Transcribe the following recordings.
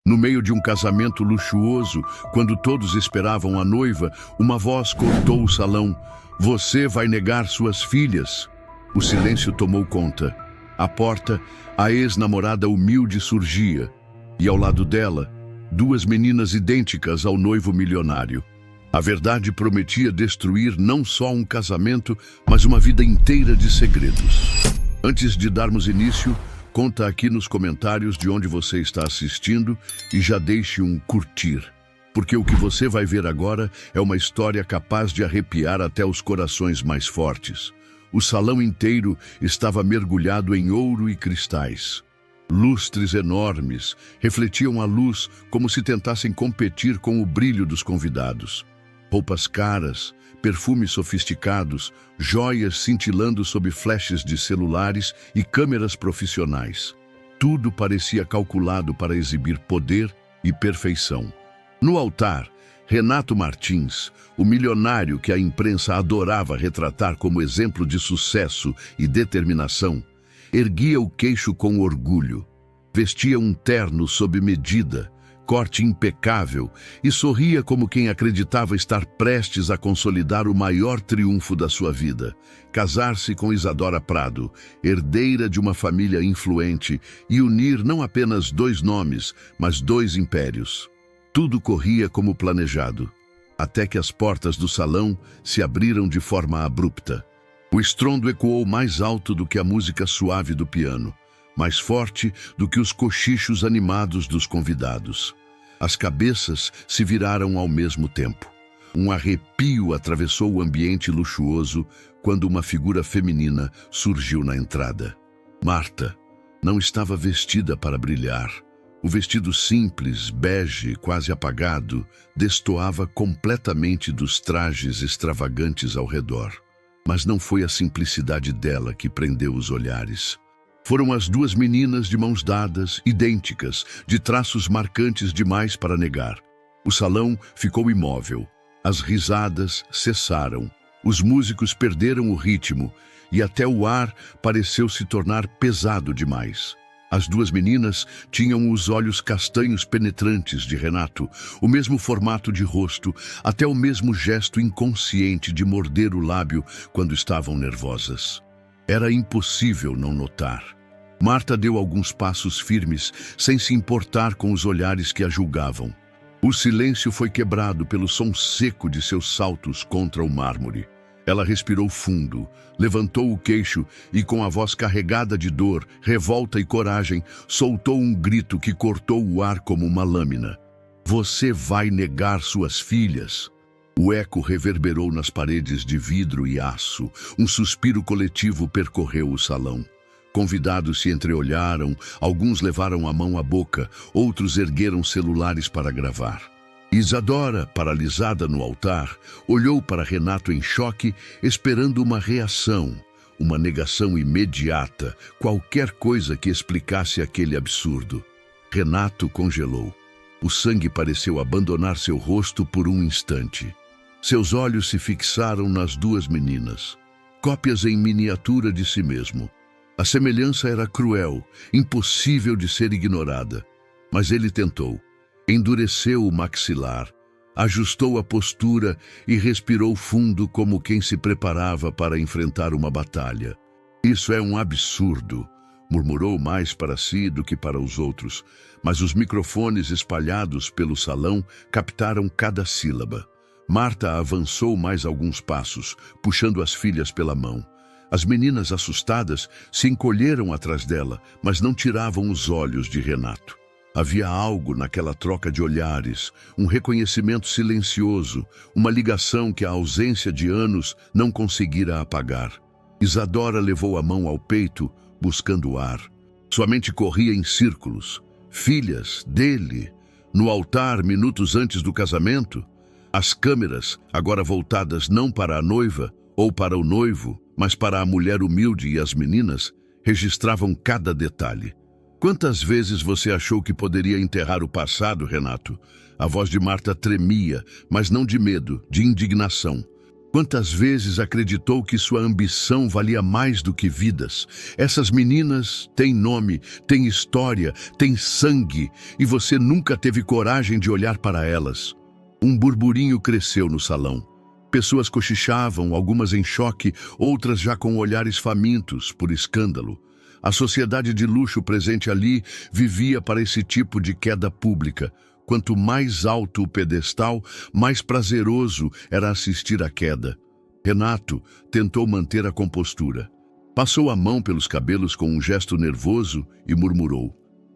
No meio de um casamento luxuoso, quando todos esperavam a noiva, uma voz cortou o salão. Você vai negar suas filhas? O silêncio tomou conta. À porta, a ex-namorada humilde surgia. E ao lado dela, duas meninas idênticas ao noivo milionário. A verdade prometia destruir não só um casamento, mas uma vida inteira de segredos. Antes de darmos início, conta aqui nos comentários de onde você está assistindo e já deixe um curtir. Porque o que você vai ver agora é uma história capaz de arrepiar até os corações mais fortes. O salão inteiro estava mergulhado em ouro e cristais. Lustres enormes refletiam a luz como se tentassem competir com o brilho dos convidados. Roupas caras, perfumes sofisticados, joias cintilando sob flashes de celulares e câmeras profissionais. Tudo parecia calculado para exibir poder e perfeição. No altar, Renato Martins, o milionário que a imprensa adorava retratar como exemplo de sucesso e determinação, erguia o queixo com orgulho. Vestia um terno sob medida, corte impecável, e sorria como quem acreditava estar prestes a consolidar o maior triunfo da sua vida: casar-se com Isadora Prado, herdeira de uma família influente, e unir não apenas dois nomes, mas dois impérios. Tudo corria como planejado, até que as portas do salão se abriram de forma abrupta. O estrondo ecoou mais alto do que a música suave do piano, mais forte do que os cochichos animados dos convidados. As cabeças se viraram ao mesmo tempo. Um arrepio atravessou o ambiente luxuoso quando uma figura feminina surgiu na entrada. Marta não estava vestida para brilhar. O vestido simples, bege, quase apagado, destoava completamente dos trajes extravagantes ao redor. Mas não foi a simplicidade dela que prendeu os olhares. Foram as duas meninas de mãos dadas, idênticas, de traços marcantes demais para negar. O salão ficou imóvel. As risadas cessaram. Os músicos perderam o ritmo e até o ar pareceu se tornar pesado demais. As duas meninas tinham os olhos castanhos penetrantes de Renato, o mesmo formato de rosto, até o mesmo gesto inconsciente de morder o lábio quando estavam nervosas. Era impossível não notar. Marta deu alguns passos firmes, sem se importar com os olhares que a julgavam. O silêncio foi quebrado pelo som seco de seus saltos contra o mármore. Ela respirou fundo, levantou o queixo e, com a voz carregada de dor, revolta e coragem, soltou um grito que cortou o ar como uma lâmina. Você vai negar suas filhas? O eco reverberou nas paredes de vidro e aço. Um suspiro coletivo percorreu o salão. Convidados se entreolharam, alguns levaram a mão à boca, outros ergueram celulares para gravar. Isadora, paralisada no altar, olhou para Renato em choque, esperando uma reação, uma negação imediata, qualquer coisa que explicasse aquele absurdo. Renato congelou. O sangue pareceu abandonar seu rosto por um instante. Seus olhos se fixaram nas duas meninas, cópias em miniatura de si mesmo. A semelhança era cruel, impossível de ser ignorada. Mas ele tentou. Endureceu o maxilar, ajustou a postura e respirou fundo como quem se preparava para enfrentar uma batalha. Isso é um absurdo, murmurou mais para si do que para os outros, mas os microfones espalhados pelo salão captaram cada sílaba. Marta avançou mais alguns passos, puxando as filhas pela mão. As meninas assustadas se encolheram atrás dela, mas não tiravam os olhos de Renato. Havia algo naquela troca de olhares, um reconhecimento silencioso, uma ligação que a ausência de anos não conseguira apagar. Isadora levou a mão ao peito, buscando ar. Sua mente corria em círculos. Filhas dele, no altar minutos antes do casamento. As câmeras, agora voltadas não para a noiva ou para o noivo, mas para a mulher humilde e as meninas, registravam cada detalhe. Quantas vezes você achou que poderia enterrar o passado, Renato? A voz de Marta tremia, mas não de medo, de indignação. Quantas vezes acreditou que sua ambição valia mais do que vidas? Essas meninas têm nome, têm história, têm sangue, e você nunca teve coragem de olhar para elas. Um burburinho cresceu no salão. Pessoas cochichavam, algumas em choque, outras já com olhares famintos por escândalo. A sociedade de luxo presente ali vivia para esse tipo de queda pública. Quanto mais alto o pedestal, mais prazeroso era assistir à queda. Renato tentou manter a compostura. Passou a mão pelos cabelos com um gesto nervoso e murmurou: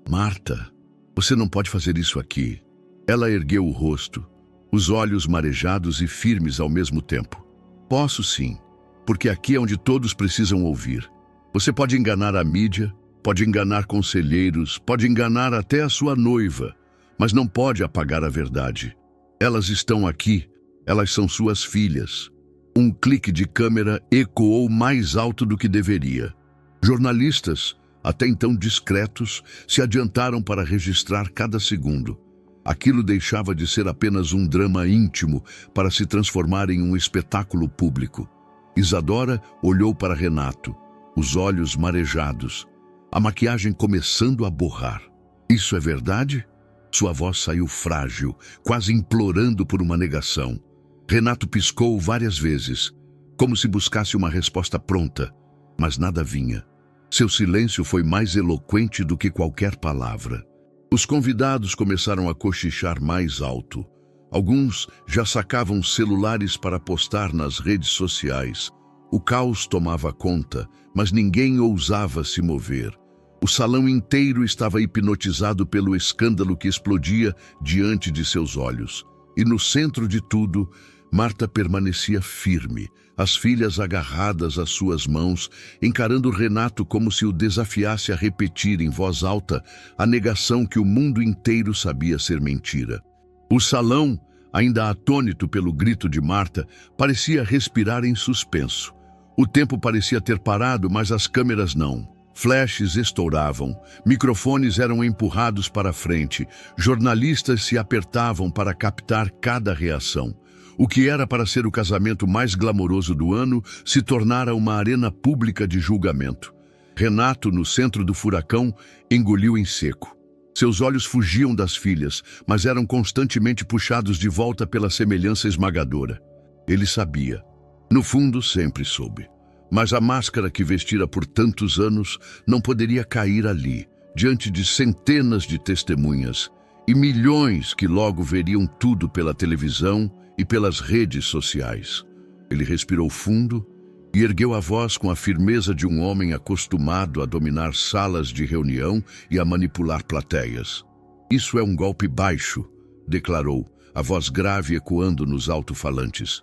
"Marta, você não pode fazer isso aqui." Ela ergueu o rosto, os olhos marejados e firmes ao mesmo tempo. "Posso sim, porque aqui é onde todos precisam ouvir. Você pode enganar a mídia, pode enganar conselheiros, pode enganar até a sua noiva, mas não pode apagar a verdade. Elas estão aqui, elas são suas filhas." Um clique de câmera ecoou mais alto do que deveria. Jornalistas, até então discretos, se adiantaram para registrar cada segundo. Aquilo deixava de ser apenas um drama íntimo para se transformar em um espetáculo público. Isadora olhou para Renato, os olhos marejados, a maquiagem começando a borrar. "Isso é verdade?" Sua voz saiu frágil, quase implorando por uma negação. Renato piscou várias vezes, como se buscasse uma resposta pronta, mas nada vinha. Seu silêncio foi mais eloquente do que qualquer palavra. Os convidados começaram a cochichar mais alto. Alguns já sacavam celulares para postar nas redes sociais. O caos tomava conta, mas ninguém ousava se mover. O salão inteiro estava hipnotizado pelo escândalo que explodia diante de seus olhos. E no centro de tudo, Marta permanecia firme, as filhas agarradas às suas mãos, encarando Renato como se o desafiasse a repetir em voz alta a negação que o mundo inteiro sabia ser mentira. O salão, ainda atônito pelo grito de Marta, parecia respirar em suspenso. O tempo parecia ter parado, mas as câmeras não. Flashes estouravam, microfones eram empurrados para frente, jornalistas se apertavam para captar cada reação. O que era para ser o casamento mais glamouroso do ano se tornara uma arena pública de julgamento. Renato, no centro do furacão, engoliu em seco. Seus olhos fugiam das filhas, mas eram constantemente puxados de volta pela semelhança esmagadora. Ele sabia. No fundo, sempre soube. Mas a máscara que vestira por tantos anos não poderia cair ali, diante de centenas de testemunhas, e milhões que logo veriam tudo pela televisão e pelas redes sociais. Ele respirou fundo e ergueu a voz com a firmeza de um homem acostumado a dominar salas de reunião e a manipular plateias. "Isso é um golpe baixo", declarou, a voz grave ecoando nos alto-falantes.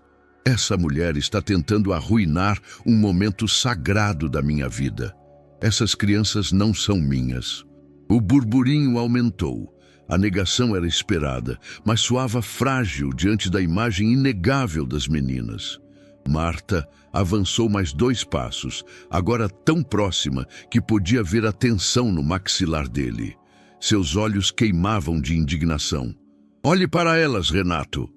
"Essa mulher está tentando arruinar um momento sagrado da minha vida. Essas crianças não são minhas." O burburinho aumentou. A negação era esperada, mas soava frágil diante da imagem inegável das meninas. Marta avançou mais 2 passos, agora tão próxima que podia ver a tensão no maxilar dele. Seus olhos queimavam de indignação. "Olhe para elas, Renato!"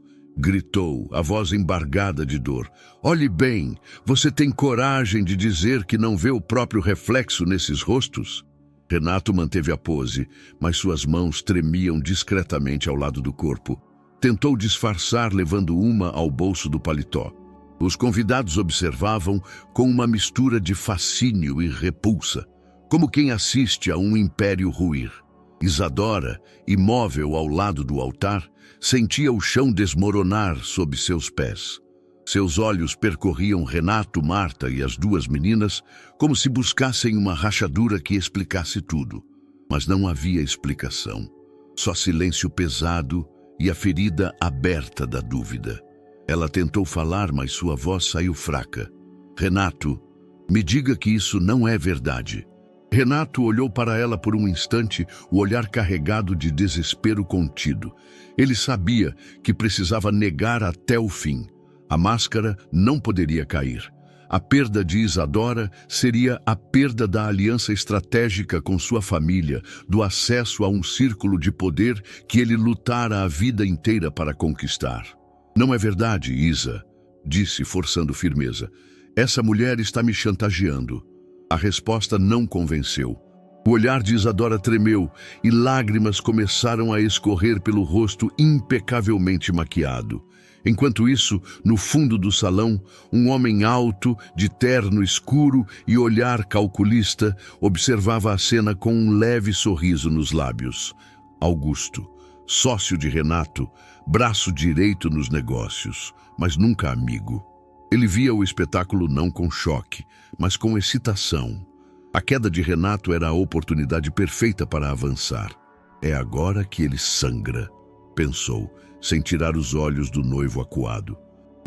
gritou, a voz embargada de dor. "Olhe bem, você tem coragem de dizer que não vê o próprio reflexo nesses rostos?" Renato manteve a pose, mas suas mãos tremiam discretamente ao lado do corpo. Tentou disfarçar levando uma ao bolso do paletó. Os convidados observavam com uma mistura de fascínio e repulsa, como quem assiste a um império ruir. Isadora, imóvel ao lado do altar, sentia o chão desmoronar sob seus pés. Seus olhos percorriam Renato, Marta e as 2 meninas como se buscassem uma rachadura que explicasse tudo. Mas não havia explicação. Só silêncio pesado e a ferida aberta da dúvida. Ela tentou falar, mas sua voz saiu fraca. "Renato, me diga que isso não é verdade." Renato olhou para ela por um instante, o olhar carregado de desespero contido. Ele sabia que precisava negar até o fim. A máscara não poderia cair. A perda de Isadora seria a perda da aliança estratégica com sua família, do acesso a um círculo de poder que ele lutara a vida inteira para conquistar. "Não é verdade, Isa," disse, forçando firmeza. Essa mulher está me chantageando. A resposta não convenceu. O olhar de Isadora tremeu e lágrimas começaram a escorrer pelo rosto impecavelmente maquiado. Enquanto isso, no fundo do salão, um homem alto, de terno escuro e olhar calculista, observava a cena com um leve sorriso nos lábios. Augusto, sócio de Renato, braço direito nos negócios, mas nunca amigo. Ele via o espetáculo não com choque, mas com excitação. A queda de Renato era a oportunidade perfeita para avançar. É agora que ele sangra, pensou, sem tirar os olhos do noivo acuado.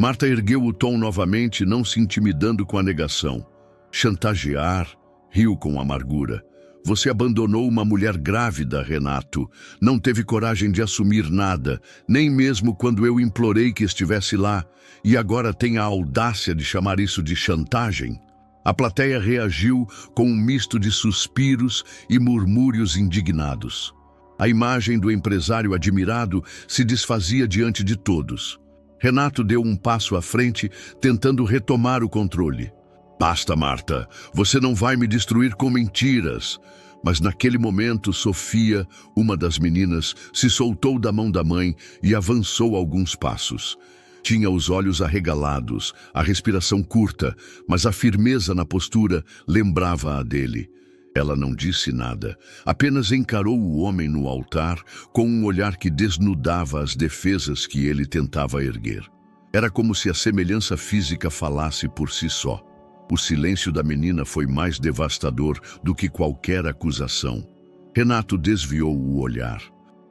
Marta ergueu o tom novamente, não se intimidando com a negação. Chantagear, riu com amargura. Você abandonou uma mulher grávida, Renato. Não teve coragem de assumir nada, nem mesmo quando eu implorei que estivesse lá. E agora tem a audácia de chamar isso de chantagem? A plateia reagiu com um misto de suspiros e murmúrios indignados. A imagem do empresário admirado se desfazia diante de todos. Renato deu um passo à frente, tentando retomar o controle. Basta, Marta, você não vai me destruir com mentiras. Mas naquele momento, Sofia, uma das meninas, se soltou da mão da mãe e avançou alguns passos. Tinha os olhos arregalados, a respiração curta, mas a firmeza na postura lembrava a dele. Ela não disse nada, apenas encarou o homem no altar com um olhar que desnudava as defesas que ele tentava erguer. Era como se a semelhança física falasse por si só. O silêncio da menina foi mais devastador do que qualquer acusação. Renato desviou o olhar.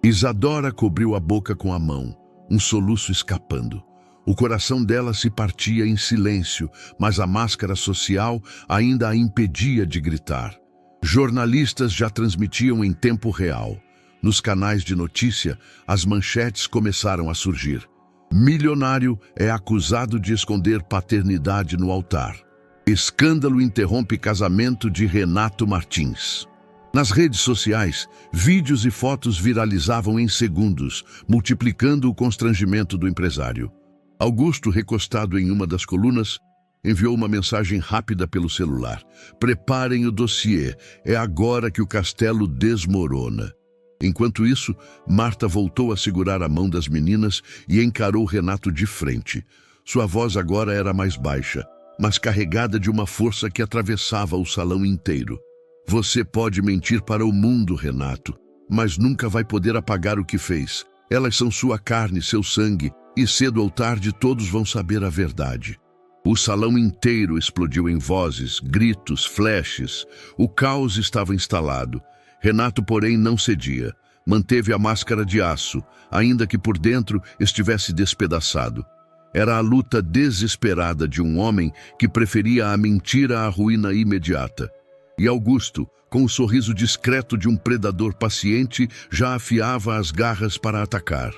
Isadora cobriu a boca com a mão, um soluço escapando. O coração dela se partia em silêncio, mas a máscara social ainda a impedia de gritar. Jornalistas já transmitiam em tempo real. Nos canais de notícia, as manchetes começaram a surgir. Milionário é acusado de esconder paternidade no altar. Escândalo interrompe casamento de Renato Martins. Nas redes sociais, vídeos e fotos viralizavam em segundos, multiplicando o constrangimento do empresário. Augusto, recostado em uma das colunas, enviou uma mensagem rápida pelo celular. Preparem o dossiê, é agora que o castelo desmorona. Enquanto isso, Marta voltou a segurar a mão das meninas e encarou Renato de frente. Sua voz agora era mais baixa, mas carregada de uma força que atravessava o salão inteiro. Você pode mentir para o mundo, Renato, mas nunca vai poder apagar o que fez. Elas são sua carne, seu sangue, e cedo ou tarde todos vão saber a verdade. O salão inteiro explodiu em vozes, gritos, flashes. O caos estava instalado. Renato, porém, não cedia. Manteve a máscara de aço, ainda que por dentro estivesse despedaçado. Era a luta desesperada de um homem que preferia a mentira à ruína imediata. E Augusto, com o sorriso discreto de um predador paciente, já afiava as garras para atacar.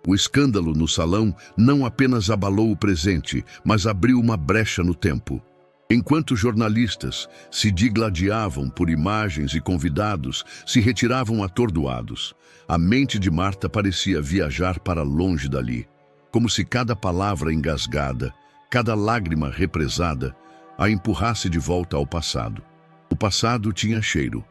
O escândalo no salão não apenas abalou o presente, mas abriu uma brecha no tempo. Enquanto jornalistas se digladiavam por imagens e convidados se retiravam atordoados, a mente de Marta parecia viajar para longe dali, como se cada palavra engasgada, cada lágrima represada, a empurrasse de volta ao passado. O passado tinha cheiro.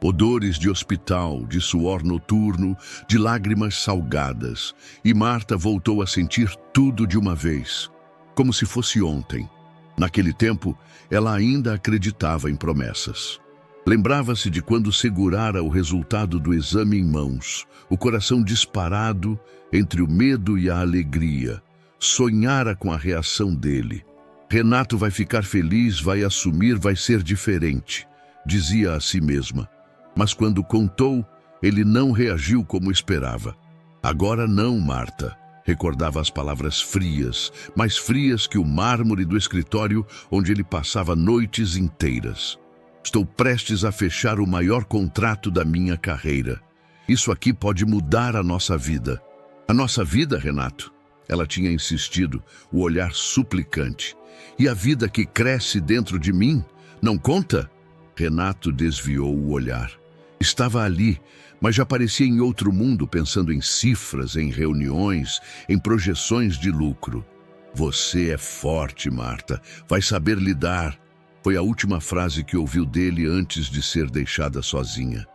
Odores de hospital, de suor noturno, de lágrimas salgadas. E Marta voltou a sentir tudo de uma vez, como se fosse ontem. Naquele tempo, ela ainda acreditava em promessas. Lembrava-se de quando segurara o resultado do exame em mãos, o coração disparado entre o medo e a alegria. Sonhara com a reação dele. Renato vai ficar feliz, vai assumir, vai ser diferente, dizia a si mesma. Mas quando contou, ele não reagiu como esperava. Agora não, Marta, recordava as palavras frias, mais frias que o mármore do escritório onde ele passava noites inteiras. Estou prestes a fechar o maior contrato da minha carreira. Isso aqui pode mudar a nossa vida. A nossa vida, Renato? Ela tinha insistido, o olhar suplicante. E a vida que cresce dentro de mim, não conta? Renato desviou o olhar. Estava ali, mas já parecia em outro mundo, pensando em cifras, em reuniões, em projeções de lucro. Você é forte, Marta. Vai saber lidar. Foi a última frase que ouviu dele antes de ser deixada sozinha.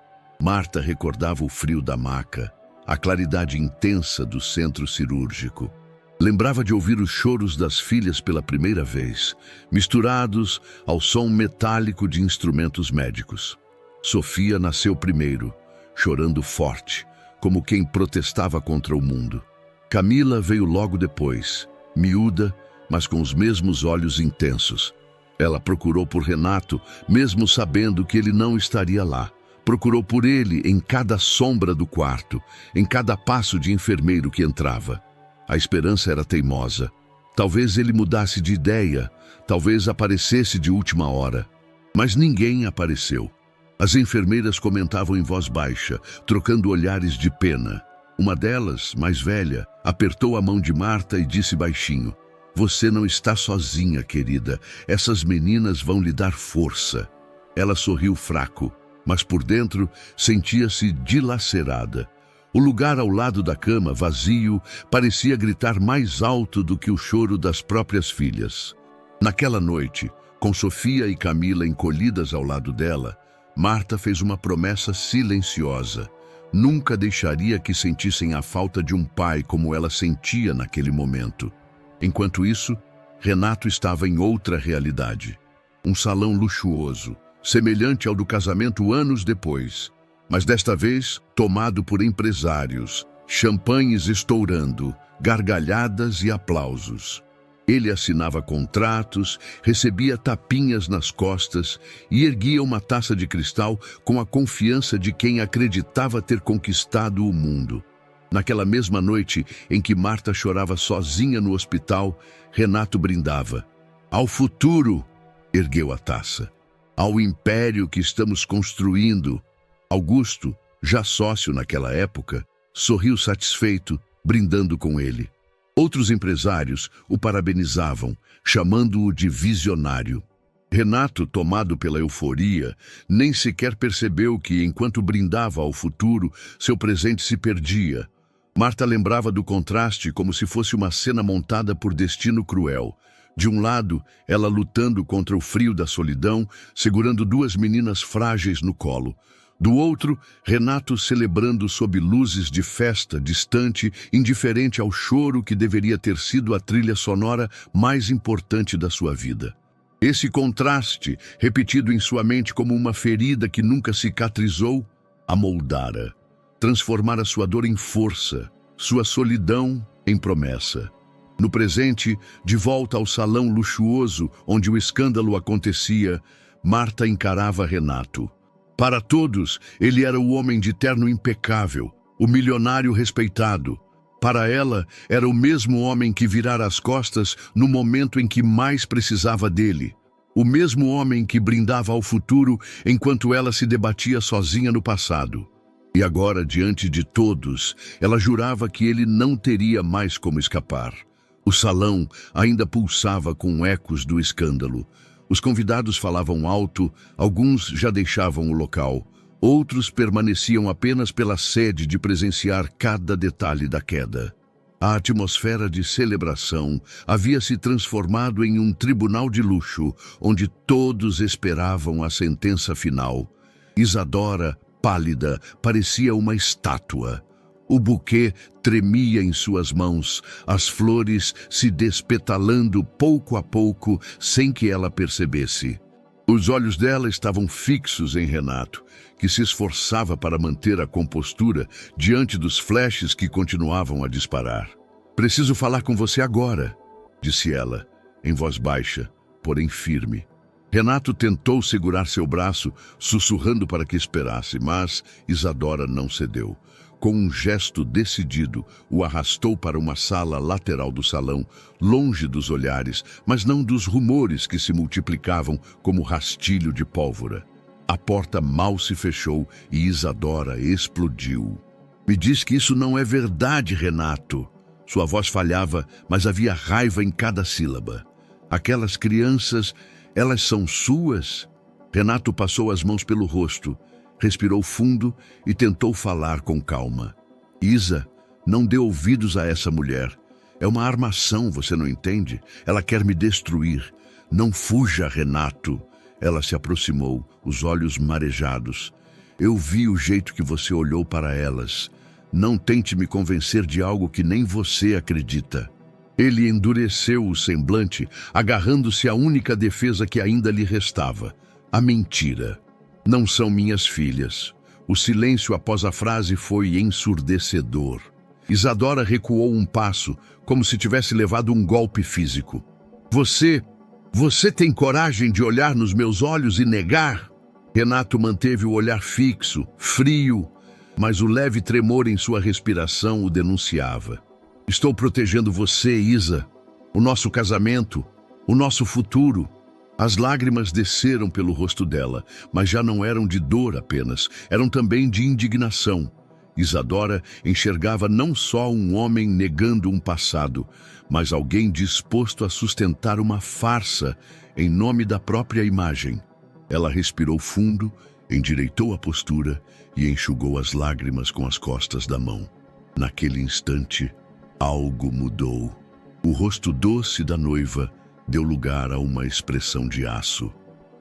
Marta recordava o frio da maca, a claridade intensa do centro cirúrgico. Lembrava de ouvir os choros das filhas pela primeira vez, misturados ao som metálico de instrumentos médicos. Sofia nasceu primeiro, chorando forte, como quem protestava contra o mundo. Camila veio logo depois, miúda, mas com os mesmos olhos intensos. Ela procurou por Renato, mesmo sabendo que ele não estaria lá. Procurou por ele em cada sombra do quarto, em cada passo de enfermeiro que entrava. A esperança era teimosa. Talvez ele mudasse de ideia, talvez aparecesse de última hora. Mas ninguém apareceu. As enfermeiras comentavam em voz baixa, trocando olhares de pena. Uma delas, mais velha, apertou a mão de Marta e disse baixinho: "Você não está sozinha, querida. Essas meninas vão lhe dar força." Ela sorriu fraco, mas por dentro sentia-se dilacerada. O lugar ao lado da cama, vazio, parecia gritar mais alto do que o choro das próprias filhas. Naquela noite, com Sofia e Camila encolhidas ao lado dela, Marta fez uma promessa silenciosa. Nunca deixaria que sentissem a falta de um pai como ela sentia naquele momento. Enquanto isso, Renato estava em outra realidade. Um salão luxuoso, semelhante ao do casamento anos depois, mas desta vez tomado por empresários, champanhes estourando, gargalhadas e aplausos. Ele assinava contratos, recebia tapinhas nas costas e erguia uma taça de cristal com a confiança de quem acreditava ter conquistado o mundo. Naquela mesma noite em que Marta chorava sozinha no hospital, Renato brindava. "Ao futuro", ergueu a taça. "Ao império que estamos construindo." Augusto, já sócio naquela época, sorriu satisfeito, brindando com ele. Outros empresários o parabenizavam, chamando-o de visionário. Renato, tomado pela euforia, nem sequer percebeu que, enquanto brindava ao futuro, seu presente se perdia. Marta lembrava do contraste como se fosse uma cena montada por destino cruel. De um lado, ela lutando contra o frio da solidão, segurando duas meninas frágeis no colo. Do outro, Renato celebrando sob luzes de festa, distante, indiferente ao choro que deveria ter sido a trilha sonora mais importante da sua vida. Esse contraste, repetido em sua mente como uma ferida que nunca cicatrizou, a moldara. Transformara sua dor em força, sua solidão em promessa. No presente, de volta ao salão luxuoso onde o escândalo acontecia, Marta encarava Renato. Para todos, ele era o homem de terno impecável, o milionário respeitado. Para ela, era o mesmo homem que virara as costas no momento em que mais precisava dele. O mesmo homem que brindava ao futuro enquanto ela se debatia sozinha no passado. E agora, diante de todos, ela jurava que ele não teria mais como escapar. O salão ainda pulsava com ecos do escândalo. Os convidados falavam alto, alguns já deixavam o local. Outros permaneciam apenas pela sede de presenciar cada detalhe da queda. A atmosfera de celebração havia se transformado em um tribunal de luxo, onde todos esperavam a sentença final. Isadora, pálida, parecia uma estátua. O buquê tremia em suas mãos, as flores se despetalando pouco a pouco, sem que ela percebesse. Os olhos dela estavam fixos em Renato, que se esforçava para manter a compostura diante dos flashes que continuavam a disparar. "Preciso falar com você agora", disse ela, em voz baixa, porém firme. Renato tentou segurar seu braço, sussurrando para que esperasse, mas Isadora não cedeu. Com um gesto decidido, o arrastou para uma sala lateral do salão, longe dos olhares, mas não dos rumores que se multiplicavam como rastilho de pólvora. A porta mal se fechou e Isadora explodiu. "Me diz que isso não é verdade, Renato." Sua voz falhava, mas havia raiva em cada sílaba. "Aquelas crianças, elas são suas?" Renato passou as mãos pelo rosto, respirou fundo e tentou falar com calma. "Isa, não dê ouvidos a essa mulher. É uma armação, você não entende? Ela quer me destruir. Não fuja, Renato. Ela se aproximou, os olhos marejados. Eu vi o jeito que você olhou para elas. Não tente me convencer de algo que nem você acredita. Ele endureceu o semblante, agarrando-se à única defesa que ainda lhe restava: a mentira. Não são minhas filhas. O silêncio após a frase foi ensurdecedor. Isadora recuou um passo, como se tivesse levado um golpe físico. Você tem coragem de olhar nos meus olhos e negar? Renato manteve o olhar fixo, frio, mas o leve tremor em sua respiração o denunciava. Estou protegendo você, Isa, o nosso casamento, o nosso futuro. As lágrimas desceram pelo rosto dela, mas já não eram de dor apenas, eram também de indignação. Isadora enxergava não só um homem negando um passado, mas alguém disposto a sustentar uma farsa em nome da própria imagem. Ela respirou fundo, endireitou a postura e enxugou as lágrimas com as costas da mão. Naquele instante, algo mudou. O rosto doce da noiva deu lugar a uma expressão de aço.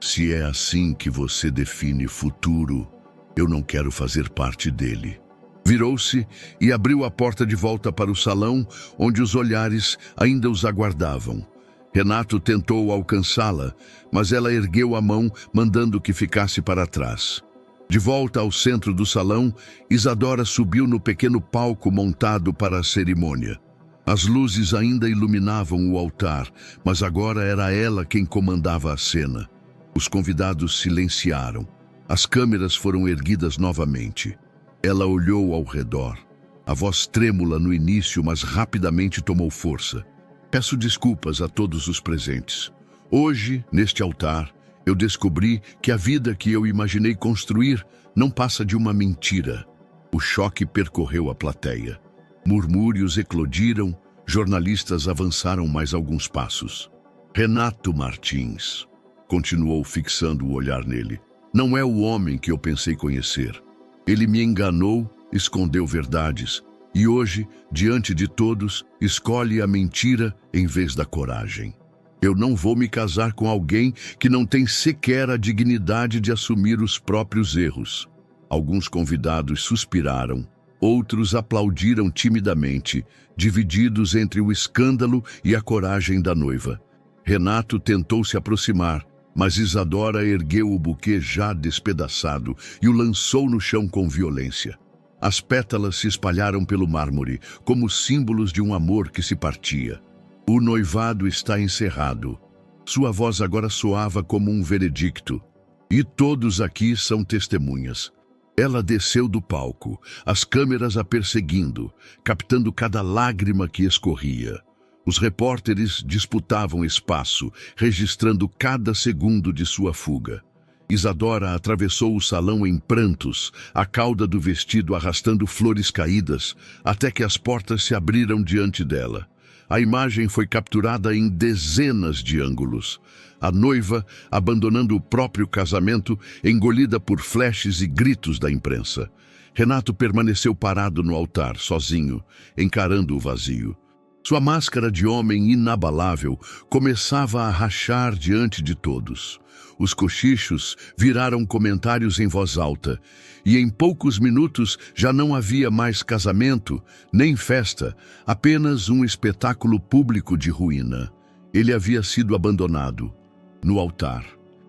Se é assim que você define futuro, eu não quero fazer parte dele. Virou-se e abriu a porta de volta para o salão, onde os olhares ainda os aguardavam. Renato tentou alcançá-la, mas ela ergueu a mão, mandando que ficasse para trás. De volta ao centro do salão, Isadora subiu no pequeno palco montado para a cerimônia. As luzes ainda iluminavam o altar, mas agora era ela quem comandava a cena. Os convidados silenciaram. As câmeras foram erguidas novamente. Ela olhou ao redor. A voz trêmula no início, mas rapidamente tomou força. Peço desculpas a todos os presentes. Hoje, neste altar, eu descobri que a vida que eu imaginei construir não passa de uma mentira. O choque percorreu a plateia. Murmúrios eclodiram, jornalistas avançaram mais alguns passos. Renato Martins continuou fixando o olhar nele. Não é o homem que eu pensei conhecer. Ele me enganou, escondeu verdades, e hoje, diante de todos, escolhe a mentira em vez da coragem. Eu não vou me casar com alguém que não tem sequer a dignidade de assumir os próprios erros. Alguns convidados suspiraram, outros aplaudiram timidamente, divididos entre o escândalo e a coragem da noiva. Renato tentou se aproximar, mas Isadora ergueu o buquê já despedaçado e o lançou no chão com violência. As pétalas se espalharam pelo mármore, como símbolos de um amor que se partia. O noivado está encerrado. Sua voz agora soava como um veredicto. E todos aqui são testemunhas. Ela desceu do palco, as câmeras a perseguindo, captando cada lágrima que escorria. Os repórteres disputavam espaço, registrando cada segundo de sua fuga. Isadora atravessou o salão em prantos, a cauda do vestido arrastando flores caídas, até que as portas se abriram diante dela. A imagem foi capturada em dezenas de ângulos. A noiva, abandonando o próprio casamento, engolida por flashes e gritos da imprensa. Renato permaneceu parado no altar, sozinho, encarando o vazio. Sua máscara de homem inabalável começava a rachar diante de todos. Os cochichos viraram comentários em voz alta, e em poucos minutos já não havia mais casamento, nem festa, apenas um espetáculo público de ruína. Ele havia sido abandonado, no altar.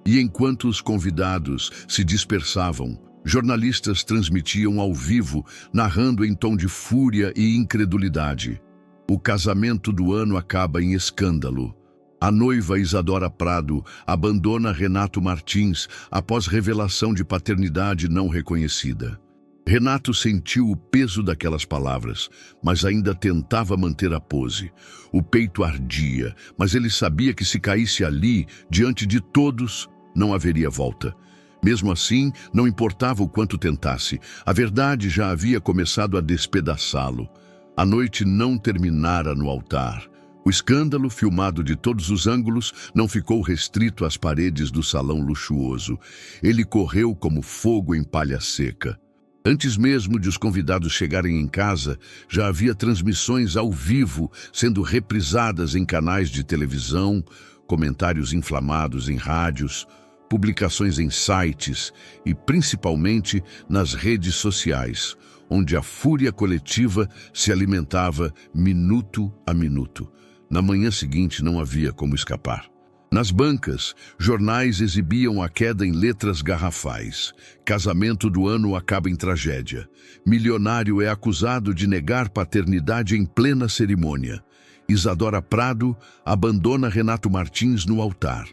E enquanto os convidados se dispersavam, jornalistas transmitiam ao vivo, narrando em tom de fúria e incredulidade. O casamento do ano acaba em escândalo. A noiva Isadora Prado abandona Renato Martins após revelação de paternidade não reconhecida. Renato sentiu o peso daquelas palavras, mas ainda tentava manter a pose. O peito ardia, mas ele sabia que se caísse ali, diante de todos, não haveria volta. Mesmo assim, não importava o quanto tentasse, a verdade já havia começado a despedaçá-lo. A noite não terminara no altar. O escândalo, filmado de todos os ângulos, não ficou restrito às paredes do salão luxuoso. Ele correu como fogo em palha seca. Antes mesmo de os convidados chegarem em casa, já havia transmissões ao vivo sendo reprisadas em canais de televisão, comentários inflamados em rádios, publicações em sites e principalmente nas redes sociais, onde a fúria coletiva se alimentava minuto a minuto. Na manhã seguinte não havia como escapar. Nas bancas, jornais exibiam a queda em letras garrafais. Casamento do ano acaba em tragédia. Milionário é acusado de negar paternidade em plena cerimônia. Isadora Prado abandona Renato Martins no altar.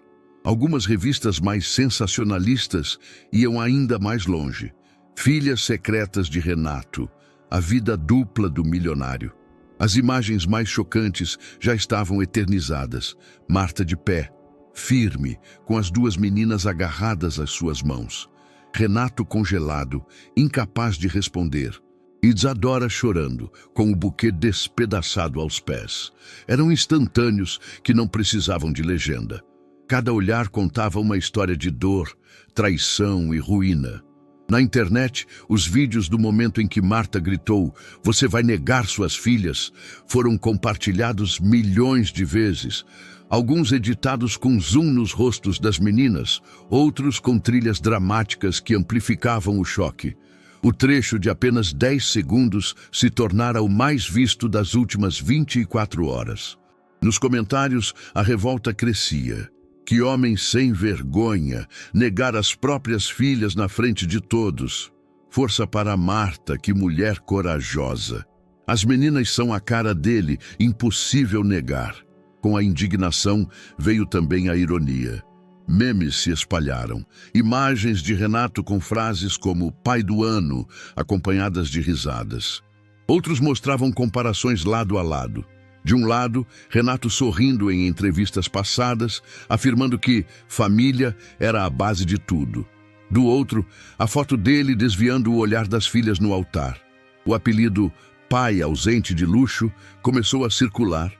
Algumas revistas mais sensacionalistas iam ainda mais longe. Filhas secretas de Renato. A vida dupla do milionário. As imagens mais chocantes já estavam eternizadas. Marta de pé, firme, com as duas meninas agarradas às suas mãos. Renato congelado, incapaz de responder. Isadora chorando, com o buquê despedaçado aos pés. Eram instantâneos que não precisavam de legenda. Cada olhar contava uma história de dor, traição e ruína. Na internet, os vídeos do momento em que Marta gritou "Você vai negar suas filhas" foram compartilhados milhões de vezes. Alguns editados com zoom nos rostos das meninas, outros com trilhas dramáticas que amplificavam o choque. O trecho de apenas 10 segundos se tornara o mais visto das últimas 24 horas. Nos comentários, a revolta crescia. Que homem sem vergonha, negar as próprias filhas na frente de todos. Força para Marta, que mulher corajosa. As meninas são a cara dele, impossível negar. Com a indignação veio também a ironia. Memes se espalharam. Imagens de Renato com frases como "pai do ano", acompanhadas de risadas. Outros mostravam comparações lado a lado. De um lado, Renato sorrindo em entrevistas passadas, afirmando que família era a base de tudo. Do outro, a foto dele desviando o olhar das filhas no altar. O apelido "pai ausente de luxo" começou a circular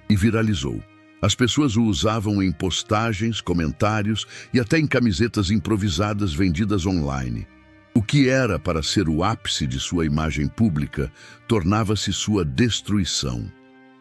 e viralizou. As pessoas o usavam em postagens, comentários e até em camisetas improvisadas vendidas online. O que era para ser o ápice de sua imagem pública tornava-se sua destruição.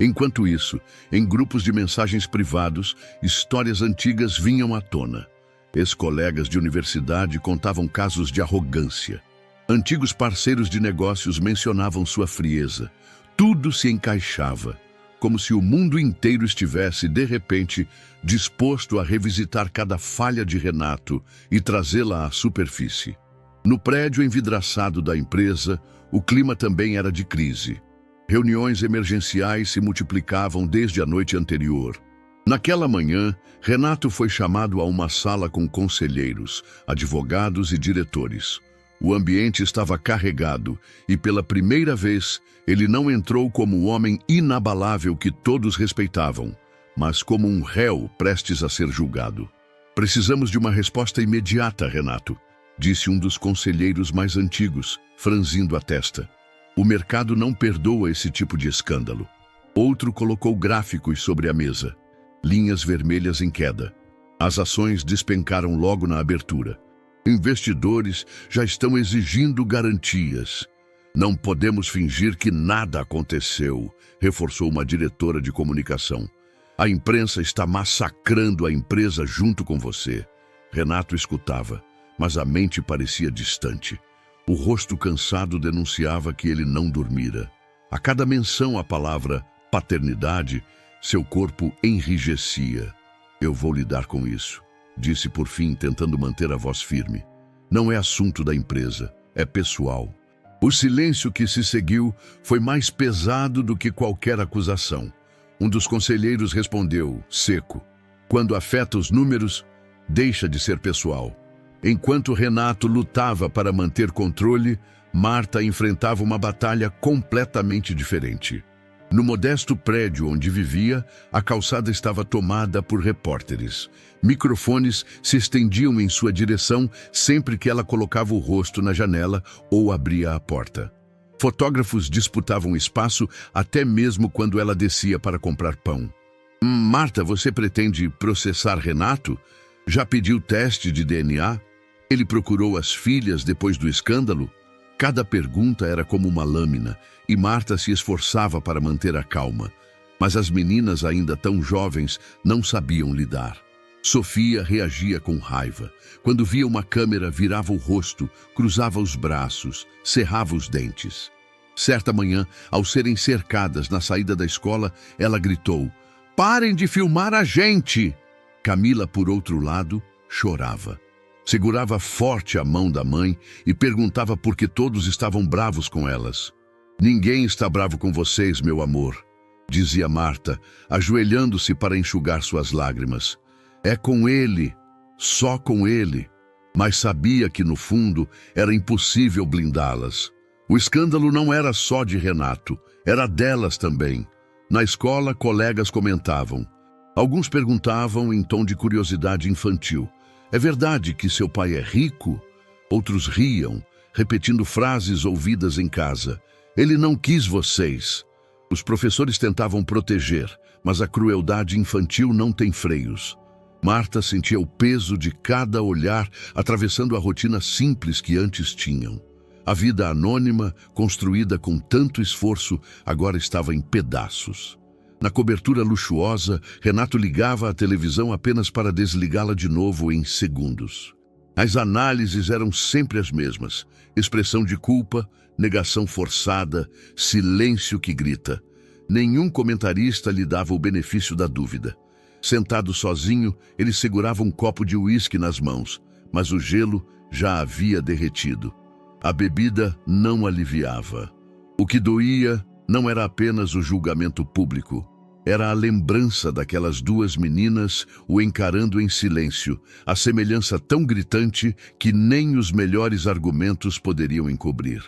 Enquanto isso, em grupos de mensagens privados, histórias antigas vinham à tona. Ex-colegas de universidade contavam casos de arrogância. Antigos parceiros de negócios mencionavam sua frieza. Tudo se encaixava, como se o mundo inteiro estivesse, de repente, disposto a revisitar cada falha de Renato e trazê-la à superfície. No prédio envidraçado da empresa, o clima também era de crise. Reuniões emergenciais se multiplicavam desde a noite anterior. Naquela manhã, Renato foi chamado a uma sala com conselheiros, advogados e diretores. O ambiente estava carregado e, pela primeira vez, ele não entrou como o homem inabalável que todos respeitavam, mas como um réu prestes a ser julgado. "Precisamos de uma resposta imediata, Renato", disse um dos conselheiros mais antigos, franzindo a testa. "O mercado não perdoa esse tipo de escândalo." Outro colocou gráficos sobre a mesa. Linhas vermelhas em queda. As ações despencaram logo na abertura. "Investidores já estão exigindo garantias." "Não podemos fingir que nada aconteceu", reforçou uma diretora de comunicação. "A imprensa está massacrando a empresa junto com você." Renato escutava, mas a mente parecia distante. O rosto cansado denunciava que ele não dormira. A cada menção à palavra paternidade, seu corpo enrijecia. "Eu vou lidar com isso", disse por fim, tentando manter a voz firme. "Não é assunto da empresa, é pessoal." O silêncio que se seguiu foi mais pesado do que qualquer acusação. Um dos conselheiros respondeu, seco: "Quando afeta os números, deixa de ser pessoal." Enquanto Renato lutava para manter controle, Marta enfrentava uma batalha completamente diferente. No modesto prédio onde vivia, a calçada estava tomada por repórteres. Microfones se estendiam em sua direção sempre que ela colocava o rosto na janela ou abria a porta. Fotógrafos disputavam espaço até mesmo quando ela descia para comprar pão. "Marta, você pretende processar Renato? Já pediu teste de DNA? Ele procurou as filhas depois do escândalo?" Cada pergunta era como uma lâmina, e Marta se esforçava para manter a calma. Mas as meninas, ainda tão jovens, não sabiam lidar. Sofia reagia com raiva. Quando via uma câmera, virava o rosto, cruzava os braços, cerrava os dentes. Certa manhã, ao serem cercadas na saída da escola, ela gritou: "Parem de filmar a gente!" Camila, por outro lado, chorava. Segurava forte a mão da mãe e perguntava por que todos estavam bravos com elas. "Ninguém está bravo com vocês, meu amor", dizia Marta, ajoelhando-se para enxugar suas lágrimas. "É com ele, só com ele." Mas sabia que, no fundo, era impossível blindá-las. O escândalo não era só de Renato, era delas também. Na escola, colegas comentavam. Alguns perguntavam em tom de curiosidade infantil: "É verdade que seu pai é rico?" Outros riam, repetindo frases ouvidas em casa: "Ele não quis vocês." Os professores tentavam proteger, mas a crueldade infantil não tem freios. Marta sentia o peso de cada olhar atravessando a rotina simples que antes tinham. A vida anônima, construída com tanto esforço, agora estava em pedaços. Na cobertura luxuosa, Renato ligava a televisão apenas para desligá-la de novo em segundos. As análises eram sempre as mesmas: expressão de culpa, negação forçada, silêncio que grita. Nenhum comentarista lhe dava o benefício da dúvida. Sentado sozinho, ele segurava um copo de uísque nas mãos, mas o gelo já havia derretido. A bebida não aliviava. O que doía não era apenas o julgamento público. Era a lembrança daquelas duas meninas o encarando em silêncio, a semelhança tão gritante que nem os melhores argumentos poderiam encobrir.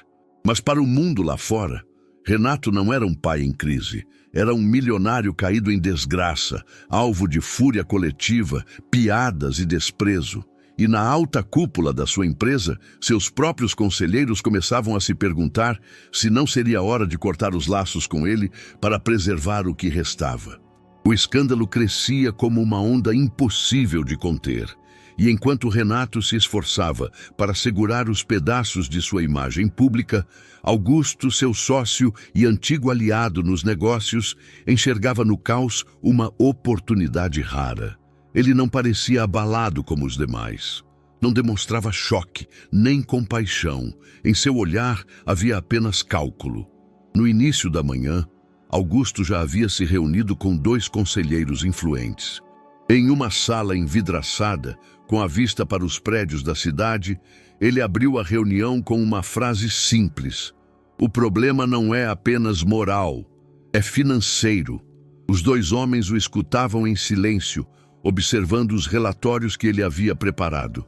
Mas para o mundo lá fora, Renato não era um pai em crise. Era um milionário caído em desgraça, alvo de fúria coletiva, piadas e desprezo. E na alta cúpula da sua empresa, seus próprios conselheiros começavam a se perguntar se não seria hora de cortar os laços com ele para preservar o que restava. O escândalo crescia como uma onda impossível de conter. E enquanto Renato se esforçava para segurar os pedaços de sua imagem pública, Augusto, seu sócio e antigo aliado nos negócios, enxergava no caos uma oportunidade rara. Ele não parecia abalado como os demais. Não demonstrava choque, nem compaixão. Em seu olhar havia apenas cálculo. No início da manhã, Augusto já havia se reunido com 2 conselheiros influentes. Em uma sala envidraçada, com a vista para os prédios da cidade, ele abriu a reunião com uma frase simples: "O problema não é apenas moral, é financeiro." Os 2 homens o escutavam em silêncio, observando os relatórios que ele havia preparado.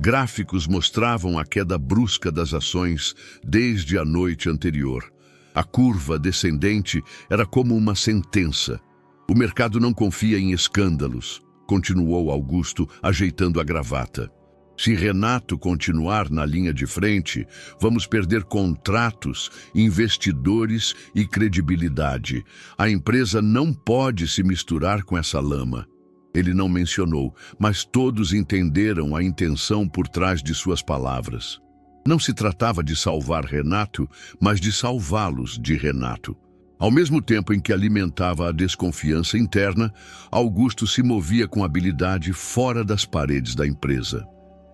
Gráficos mostravam a queda brusca das ações desde a noite anterior. A curva descendente era como uma sentença. "O mercado não confia em escândalos", continuou Augusto, ajeitando a gravata. "Se Renato continuar na linha de frente, vamos perder contratos, investidores e credibilidade. A empresa não pode se misturar com essa lama." Ele não mencionou, mas todos entenderam a intenção por trás de suas palavras. Não se tratava de salvar Renato, mas de salvá-los de Renato. Ao mesmo tempo em que alimentava a desconfiança interna, Augusto se movia com habilidade fora das paredes da empresa.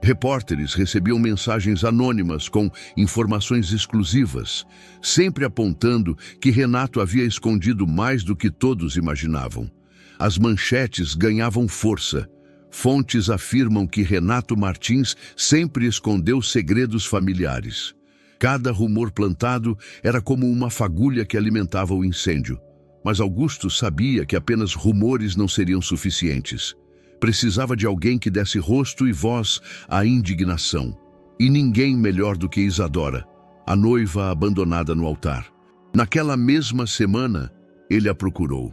Repórteres recebiam mensagens anônimas com informações exclusivas, sempre apontando que Renato havia escondido mais do que todos imaginavam. As manchetes ganhavam força. Fontes afirmam que Renato Martins sempre escondeu segredos familiares. Cada rumor plantado era como uma fagulha que alimentava o incêndio. Mas Augusto sabia que apenas rumores não seriam suficientes. Precisava de alguém que desse rosto e voz à indignação. E ninguém melhor do que Isadora, a noiva abandonada no altar. Naquela mesma semana, ele a procurou.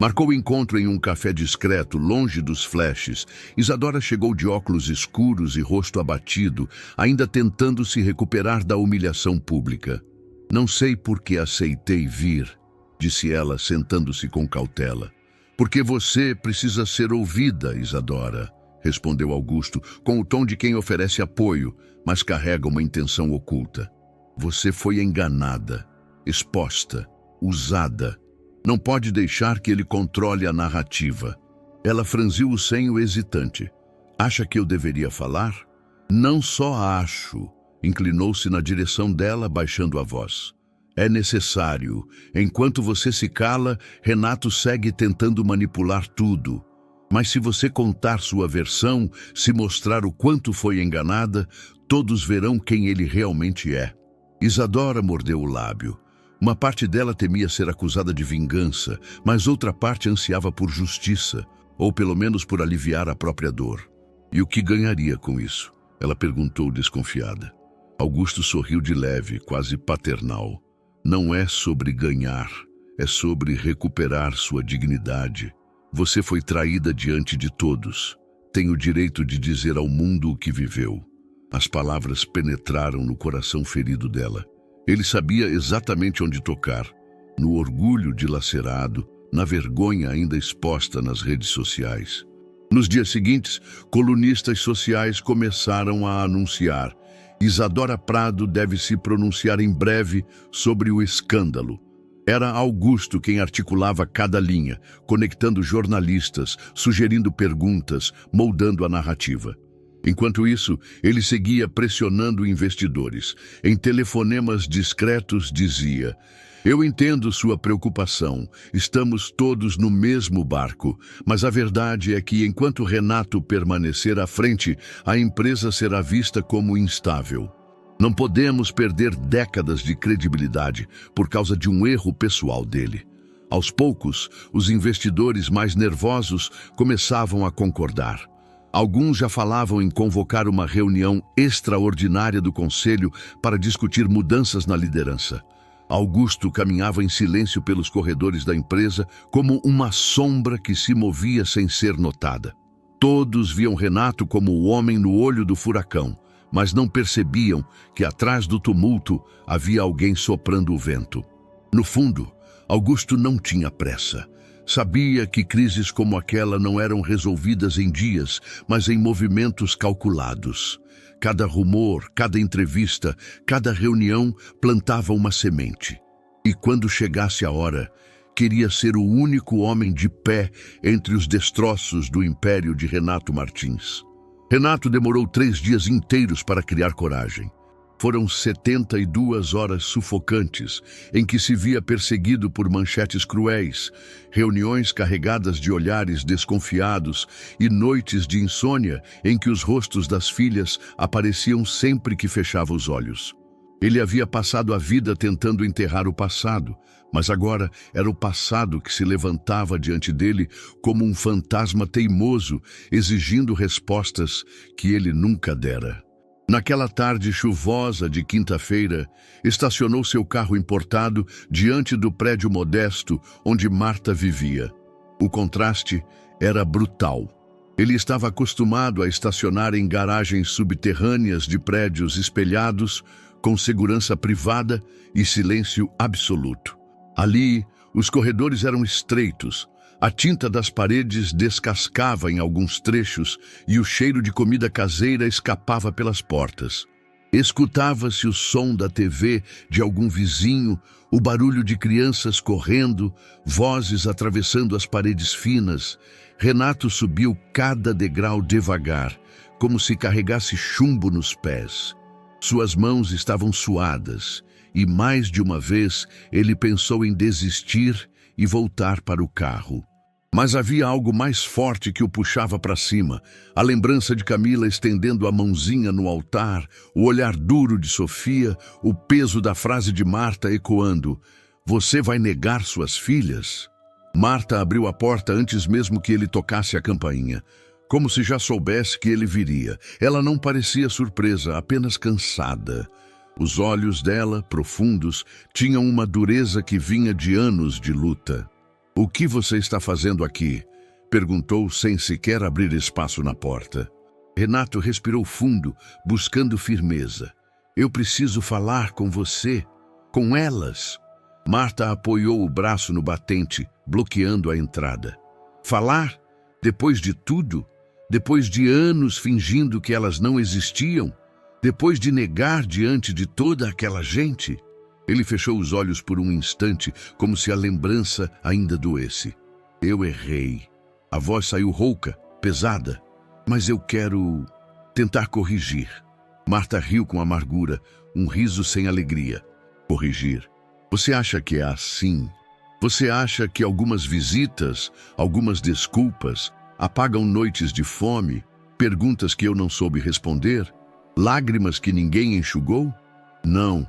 Marcou o encontro em um café discreto, longe dos flashes. Isadora chegou de óculos escuros e rosto abatido, ainda tentando se recuperar da humilhação pública. "Não sei por que aceitei vir", disse ela, sentando-se com cautela. "Porque você precisa ser ouvida, Isadora", respondeu Augusto, com o tom de quem oferece apoio, mas carrega uma intenção oculta. Você foi enganada, exposta, usada. Não pode deixar que ele controle a narrativa. Ela franziu o senho hesitante. Acha que eu deveria falar? Não só acho. Inclinou-se na direção dela, baixando a voz. É necessário. Enquanto você se cala, Renato segue tentando manipular tudo. Mas se você contar sua versão, se mostrar o quanto foi enganada, todos verão quem ele realmente é. Isadora mordeu o lábio. Uma parte dela temia ser acusada de vingança, mas outra parte ansiava por justiça, ou pelo menos por aliviar a própria dor. E o que ganharia com isso? Ela perguntou desconfiada. Augusto sorriu de leve, quase paternal. Não é sobre ganhar, é sobre recuperar sua dignidade. Você foi traída diante de todos. Tem o direito de dizer ao mundo o que viveu. As palavras penetraram no coração ferido dela. Ele sabia exatamente onde tocar. No orgulho dilacerado, na vergonha ainda exposta nas redes sociais. Nos dias seguintes, colunistas sociais começaram a anunciar: Isadora Prado deve se pronunciar em breve sobre o escândalo. Era Augusto quem articulava cada linha, conectando jornalistas, sugerindo perguntas, moldando a narrativa. Enquanto isso, ele seguia pressionando investidores. Em telefonemas discretos dizia: eu entendo sua preocupação, estamos todos no mesmo barco, mas a verdade é que enquanto Renato permanecer à frente, a empresa será vista como instável. Não podemos perder décadas de credibilidade por causa de um erro pessoal dele. Aos poucos, os investidores mais nervosos começavam a concordar. Alguns já falavam em convocar uma reunião extraordinária do conselho para discutir mudanças na liderança. Augusto caminhava em silêncio pelos corredores da empresa como uma sombra que se movia sem ser notada. Todos viam Renato como o homem no olho do furacão, mas não percebiam que atrás do tumulto havia alguém soprando o vento. No fundo, Augusto não tinha pressa. Sabia que crises como aquela não eram resolvidas em dias, mas em movimentos calculados. Cada rumor, cada entrevista, cada reunião plantava uma semente. E quando chegasse a hora, queria ser o único homem de pé entre os destroços do império de Renato Martins. Renato demorou 3 dias inteiros para criar coragem. Foram 72 horas sufocantes, em que se via perseguido por manchetes cruéis, reuniões carregadas de olhares desconfiados e noites de insônia em que os rostos das filhas apareciam sempre que fechava os olhos. Ele havia passado a vida tentando enterrar o passado, mas agora era o passado que se levantava diante dele como um fantasma teimoso, exigindo respostas que ele nunca dera. Naquela tarde chuvosa de quinta-feira, estacionou seu carro importado diante do prédio modesto onde Marta vivia. O contraste era brutal. Ele estava acostumado a estacionar em garagens subterrâneas de prédios espelhados, com segurança privada e silêncio absoluto. Ali, os corredores eram estreitos. A tinta das paredes descascava em alguns trechos e o cheiro de comida caseira escapava pelas portas. Escutava-se o som da TV de algum vizinho, o barulho de crianças correndo, vozes atravessando as paredes finas. Renato subiu cada degrau devagar, como se carregasse chumbo nos pés. Suas mãos estavam suadas e mais de uma vez ele pensou em desistir e voltar para o carro. Mas havia algo mais forte que o puxava para cima, a lembrança de Camila estendendo a mãozinha no altar, o olhar duro de Sofia, o peso da frase de Marta ecoando: "Você vai negar suas filhas?" Marta abriu a porta antes mesmo que ele tocasse a campainha, como se já soubesse que ele viria. Ela não parecia surpresa, apenas cansada. Os olhos dela, profundos, tinham uma dureza que vinha de anos de luta. "O que você está fazendo aqui?" perguntou sem sequer abrir espaço na porta. Renato respirou fundo, buscando firmeza. "Eu preciso falar com você, com elas." Marta apoiou o braço no batente, bloqueando a entrada. "Falar? Depois de tudo? Depois de anos fingindo que elas não existiam?" Depois de negar diante de toda aquela gente? Ele fechou os olhos por um instante, como se a lembrança ainda doesse. Eu errei. A voz saiu rouca, pesada. Mas eu quero tentar corrigir. Marta riu com amargura, um riso sem alegria. Corrigir? Você acha que é assim? Você acha que algumas visitas, algumas desculpas, apagam noites de fome, perguntas que eu não soube responder, lágrimas que ninguém enxugou? Não,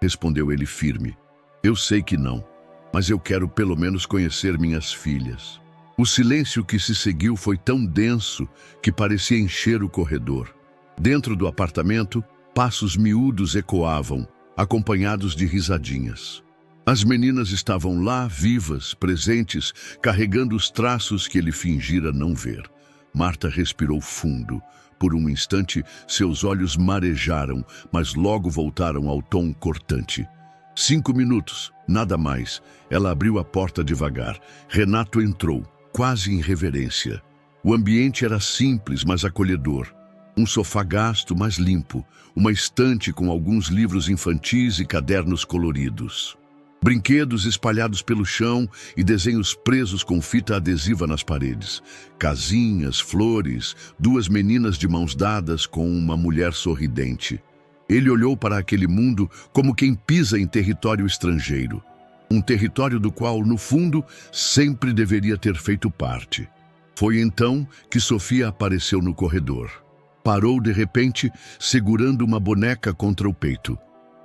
respondeu ele firme. Eu sei que não, mas eu quero pelo menos conhecer minhas filhas. O silêncio que se seguiu foi tão denso que parecia encher o corredor. Dentro do apartamento, passos miúdos ecoavam, acompanhados de risadinhas. As meninas estavam lá, vivas, presentes, carregando os traços que ele fingira não ver. Marta respirou fundo. Por um instante, seus olhos marejaram, mas logo voltaram ao tom cortante. 5 minutos, nada mais. Ela abriu a porta devagar. Renato entrou, quase em reverência. O ambiente era simples, mas acolhedor. Um sofá gasto, mas limpo. Uma estante com alguns livros infantis e cadernos coloridos. Brinquedos espalhados pelo chão e desenhos presos com fita adesiva nas paredes. Casinhas, flores, 2 meninas de mãos dadas com uma mulher sorridente. Ele olhou para aquele mundo como quem pisa em território estrangeiro. Um território do qual, no fundo, sempre deveria ter feito parte. Foi então que Sofia apareceu no corredor. Parou de repente, segurando uma boneca contra o peito.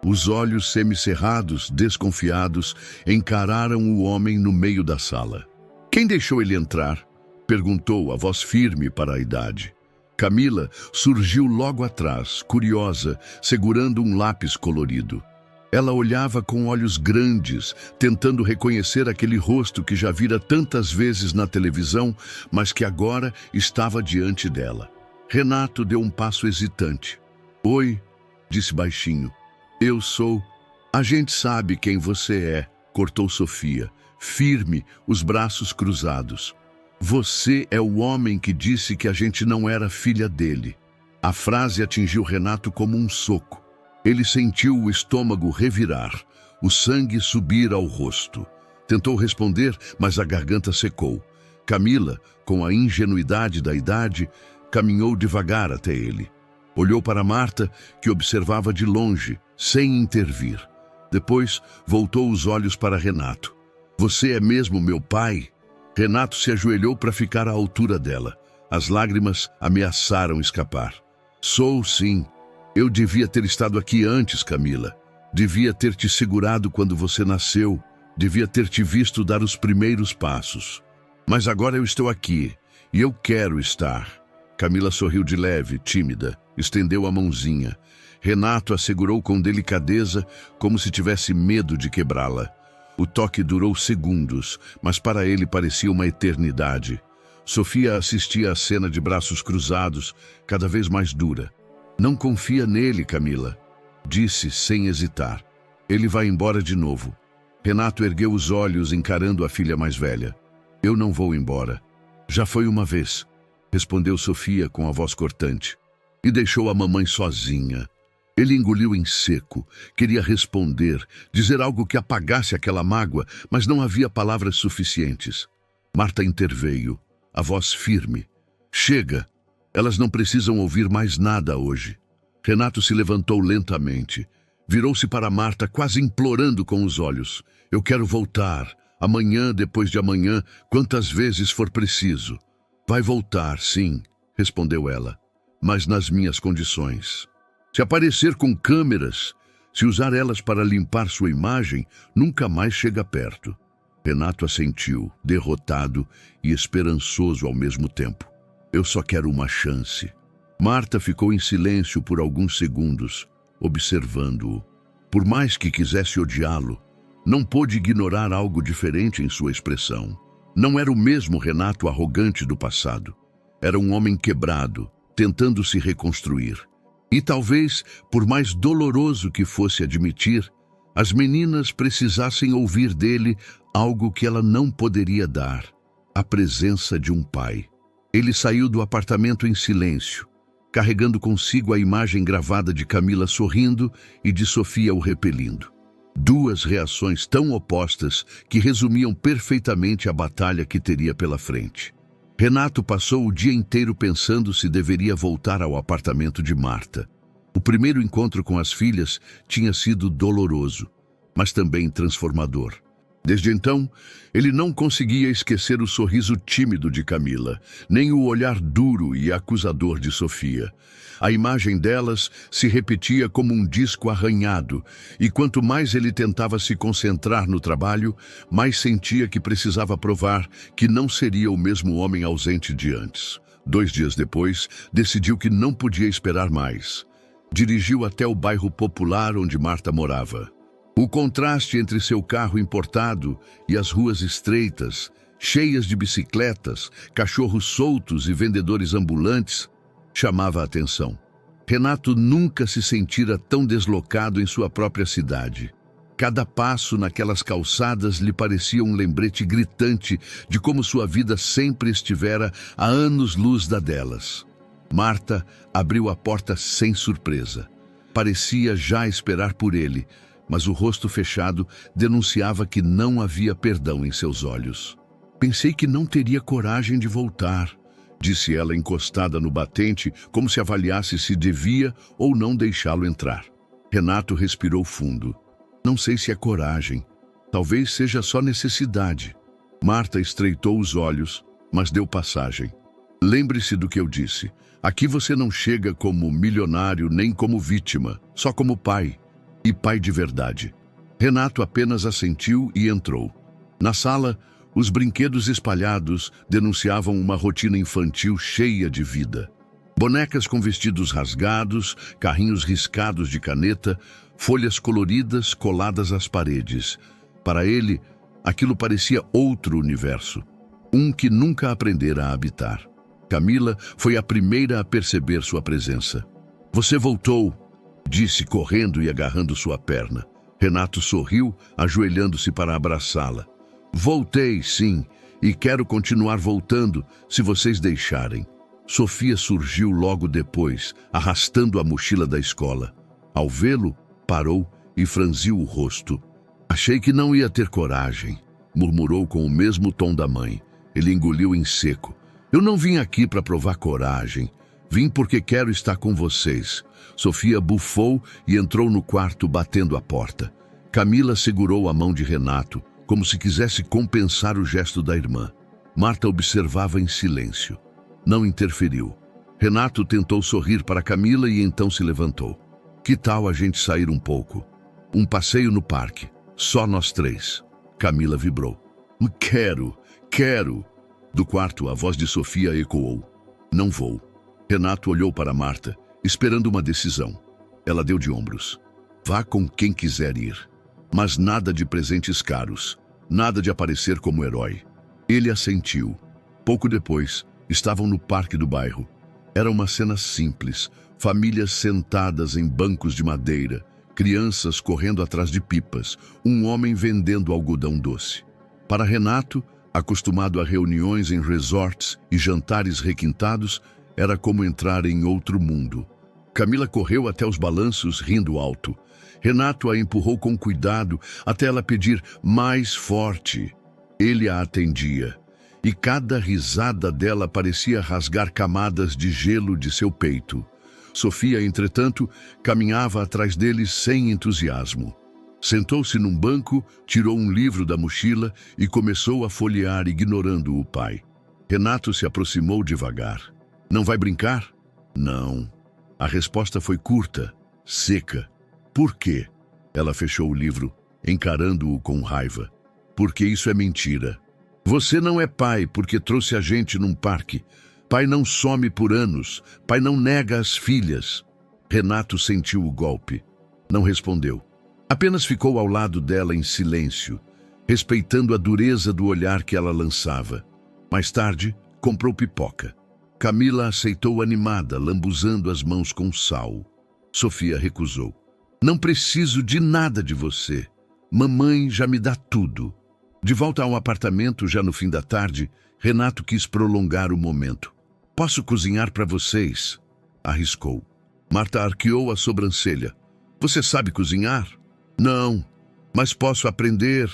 Os olhos semicerrados, desconfiados, encararam o homem no meio da sala. Quem deixou ele entrar? Perguntou, a voz firme para a idade. Camila surgiu logo atrás, curiosa, segurando um lápis colorido. Ela olhava com olhos grandes, tentando reconhecer aquele rosto que já vira tantas vezes na televisão, mas que agora estava diante dela. Renato deu um passo hesitante. Oi, disse baixinho. Eu sou... A gente sabe quem você é, cortou Sofia, firme, os braços cruzados. Você é o homem que disse que a gente não era filha dele. A frase atingiu Renato como um soco. Ele sentiu o estômago revirar, o sangue subir ao rosto. Tentou responder, mas a garganta secou. Camila, com a ingenuidade da idade, caminhou devagar até ele. Olhou para Marta, que observava de longe, sem intervir. Depois, voltou os olhos para Renato. Você é mesmo meu pai? Renato se ajoelhou para ficar à altura dela. As lágrimas ameaçaram escapar. Sou, sim. Eu devia ter estado aqui antes, Camila. Devia ter te segurado quando você nasceu. Devia ter te visto dar os primeiros passos. Mas agora eu estou aqui, e eu quero estar. Camila sorriu de leve, tímida. Estendeu a mãozinha. Renato a segurou com delicadeza, como se tivesse medo de quebrá-la. O toque durou segundos, mas para ele parecia uma eternidade. Sofia assistia à cena de braços cruzados, cada vez mais dura. Não confia nele, Camila, disse sem hesitar. Ele vai embora de novo. Renato ergueu os olhos encarando a filha mais velha. Eu não vou embora. Já foi uma vez, respondeu Sofia com a voz cortante. E deixou a mamãe sozinha. Ele engoliu em seco, queria responder, dizer algo que apagasse aquela mágoa, mas não havia palavras suficientes. Marta interveio, a voz firme. Chega, elas não precisam ouvir mais nada hoje. Renato se levantou lentamente. Virou-se para Marta, quase implorando com os olhos. Eu quero voltar, amanhã, depois de amanhã, quantas vezes for preciso. Vai voltar, sim, respondeu ela. Mas nas minhas condições. Se aparecer com câmeras, se usar elas para limpar sua imagem, nunca mais chega perto. Renato assentiu, derrotado e esperançoso ao mesmo tempo. Eu só quero uma chance. Marta ficou em silêncio por alguns segundos, observando-o. Por mais que quisesse odiá-lo, não pôde ignorar algo diferente em sua expressão. Não era o mesmo Renato arrogante do passado. Era um homem quebrado, tentando se reconstruir. E talvez, por mais doloroso que fosse admitir, as meninas precisassem ouvir dele algo que ela não poderia dar, a presença de um pai. Ele saiu do apartamento em silêncio. carregando consigo a imagem gravada de Camila sorrindo e de Sofia o repelindo. Duas reações tão opostas que resumiam perfeitamente a batalha que teria pela frente. Renato passou o dia inteiro pensando se deveria voltar ao apartamento de Marta. O primeiro encontro com as filhas tinha sido doloroso, mas também transformador. Desde então, ele não conseguia esquecer o sorriso tímido de Camila, nem o olhar duro e acusador de Sofia. A imagem delas se repetia como um disco arranhado, e quanto mais ele tentava se concentrar no trabalho, mais sentia que precisava provar que não seria o mesmo homem ausente de antes. 2 dias depois, decidiu que não podia esperar mais. Dirigiu até o bairro popular onde Marta morava. O contraste entre seu carro importado e as ruas estreitas, cheias de bicicletas, cachorros soltos e vendedores ambulantes, chamava a atenção. Renato nunca se sentira tão deslocado em sua própria cidade. Cada passo naquelas calçadas lhe parecia um lembrete gritante de como sua vida sempre estivera a anos-luz da delas. Marta abriu a porta sem surpresa. Parecia já esperar por ele, mas o rosto fechado denunciava que não havia perdão em seus olhos. Pensei que não teria coragem de voltar, disse ela encostada no batente, como se avaliasse se devia ou não deixá-lo entrar. Renato respirou fundo. Não sei se é coragem. Talvez seja só necessidade. Marta estreitou os olhos, mas deu passagem. Lembre-se do que eu disse. Aqui você não chega como milionário nem como vítima, só como pai. E pai de verdade. Renato apenas assentiu e entrou. Na sala, os brinquedos espalhados denunciavam uma rotina infantil cheia de vida. Bonecas com vestidos rasgados, carrinhos riscados de caneta, folhas coloridas coladas às paredes. Para ele, aquilo parecia outro universo. Um que nunca aprendera a habitar. Camila foi a primeira a perceber sua presença. Você voltou, disse correndo e agarrando sua perna. Renato sorriu, ajoelhando-se para abraçá-la. Voltei, sim, e quero continuar voltando, se vocês deixarem. Sofia surgiu logo depois, arrastando a mochila da escola. Ao vê-lo, parou e franziu o rosto. Achei que não ia ter coragem, murmurou com o mesmo tom da mãe. Ele engoliu em seco. Eu não vim aqui para provar coragem. Vim porque quero estar com vocês. Sofia bufou e entrou no quarto batendo a porta. Camila segurou a mão de Renato, como se quisesse compensar o gesto da irmã. Marta observava em silêncio. Não interferiu. Renato tentou sorrir para Camila e então se levantou. Que tal a gente sair um pouco? Um passeio no parque. Só nós 3. Camila vibrou. Quero. Do quarto, a voz de Sofia ecoou. Não vou. Renato olhou para Marta, esperando uma decisão. Ela deu de ombros. Vá com quem quiser ir. Mas nada de presentes caros. Nada de aparecer como herói. Ele assentiu. Pouco depois, estavam no parque do bairro. Era uma cena simples. Famílias sentadas em bancos de madeira. Crianças correndo atrás de pipas. Um homem vendendo algodão doce. Para Renato, acostumado a reuniões em resorts e jantares requintados, era como entrar em outro mundo. Camila correu até os balanços, rindo alto. Renato a empurrou com cuidado até ela pedir mais forte. Ele a atendia, e cada risada dela parecia rasgar camadas de gelo de seu peito. Sofia, entretanto, caminhava atrás deles sem entusiasmo. Sentou-se num banco, tirou um livro da mochila e começou a folhear, ignorando o pai. Renato se aproximou devagar. Não vai brincar? Não. A resposta foi curta, seca. Por quê? Ela fechou o livro, encarando-o com raiva. Porque isso é mentira. Você não é pai porque trouxe a gente num parque. Pai não some por anos. Pai não nega as filhas. Renato sentiu o golpe. Não respondeu. Apenas ficou ao lado dela em silêncio, respeitando a dureza do olhar que ela lançava. Mais tarde, comprou pipoca. Camila aceitou animada, lambuzando as mãos com sal. Sofia recusou. Não preciso de nada de você. Mamãe já me dá tudo. De volta ao apartamento, já no fim da tarde, Renato quis prolongar o momento. Posso cozinhar para vocês? arriscou. Marta arqueou a sobrancelha. Você sabe cozinhar? Não, mas posso aprender.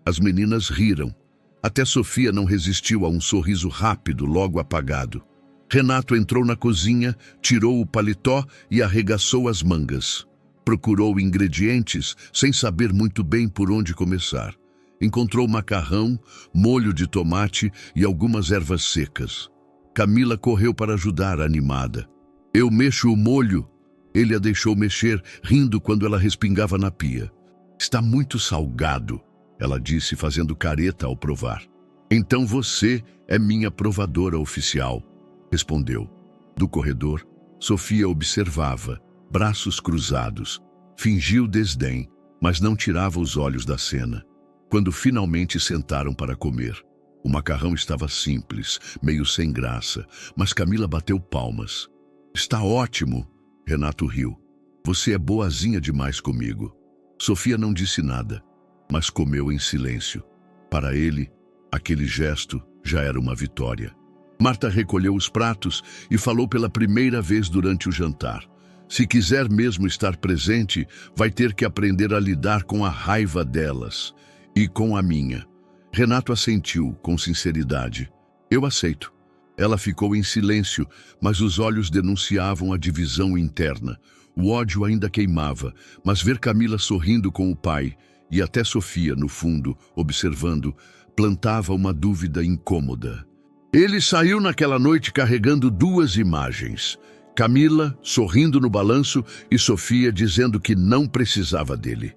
As meninas riram. Até Sofia não resistiu a um sorriso rápido, logo apagado. Renato entrou na cozinha, tirou o paletó e arregaçou as mangas. Procurou ingredientes, sem saber muito bem por onde começar. Encontrou macarrão, molho de tomate e algumas ervas secas. Camila correu para ajudar, animada. Eu mexo o molho. Ele a deixou mexer, rindo quando ela respingava na pia. Está muito salgado, ela disse, fazendo careta ao provar. Então você é minha provadora oficial, respondeu. Do corredor, Sofia observava, braços cruzados. Fingiu desdém, mas não tirava os olhos da cena. Quando finalmente sentaram para comer, o macarrão estava simples, meio sem graça, mas Camila bateu palmas. Está ótimo, Renato riu. Você é boazinha demais comigo. Sofia não disse nada, mas comeu em silêncio. Para ele, aquele gesto já era uma vitória. Marta recolheu os pratos e falou pela primeira vez durante o jantar. Se quiser mesmo estar presente, vai ter que aprender a lidar com a raiva delas e com a minha. Renato assentiu com sinceridade. Eu aceito. Ela ficou em silêncio, mas os olhos denunciavam a divisão interna. O ódio ainda queimava, mas ver Camila sorrindo com o pai, e até Sofia, no fundo, observando, plantava uma dúvida incômoda. Ele saiu naquela noite carregando duas imagens. Camila, sorrindo no balanço, e Sofia dizendo que não precisava dele.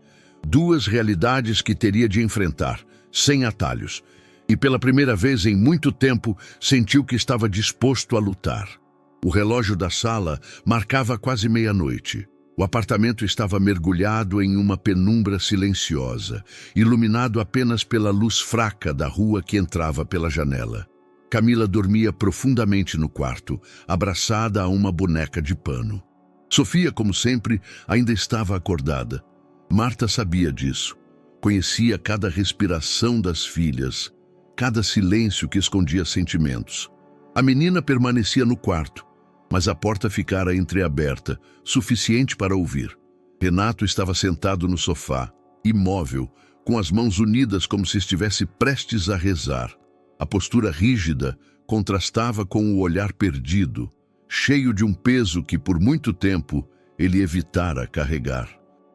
Duas realidades que teria de enfrentar, sem atalhos. E pela primeira vez em muito tempo, sentiu que estava disposto a lutar. O relógio da sala marcava quase meia-noite. O apartamento estava mergulhado em uma penumbra silenciosa, iluminado apenas pela luz fraca da rua que entrava pela janela. Camila dormia profundamente no quarto, abraçada a uma boneca de pano. Sofia, como sempre, ainda estava acordada. Marta sabia disso. Conhecia cada respiração das filhas, cada silêncio que escondia sentimentos. A menina permanecia no quarto, mas a porta ficara entreaberta, suficiente para ouvir. Renato estava sentado no sofá, imóvel, com as mãos unidas como se estivesse prestes a rezar. A postura rígida contrastava com o olhar perdido, cheio de um peso que por muito tempo ele evitara carregar.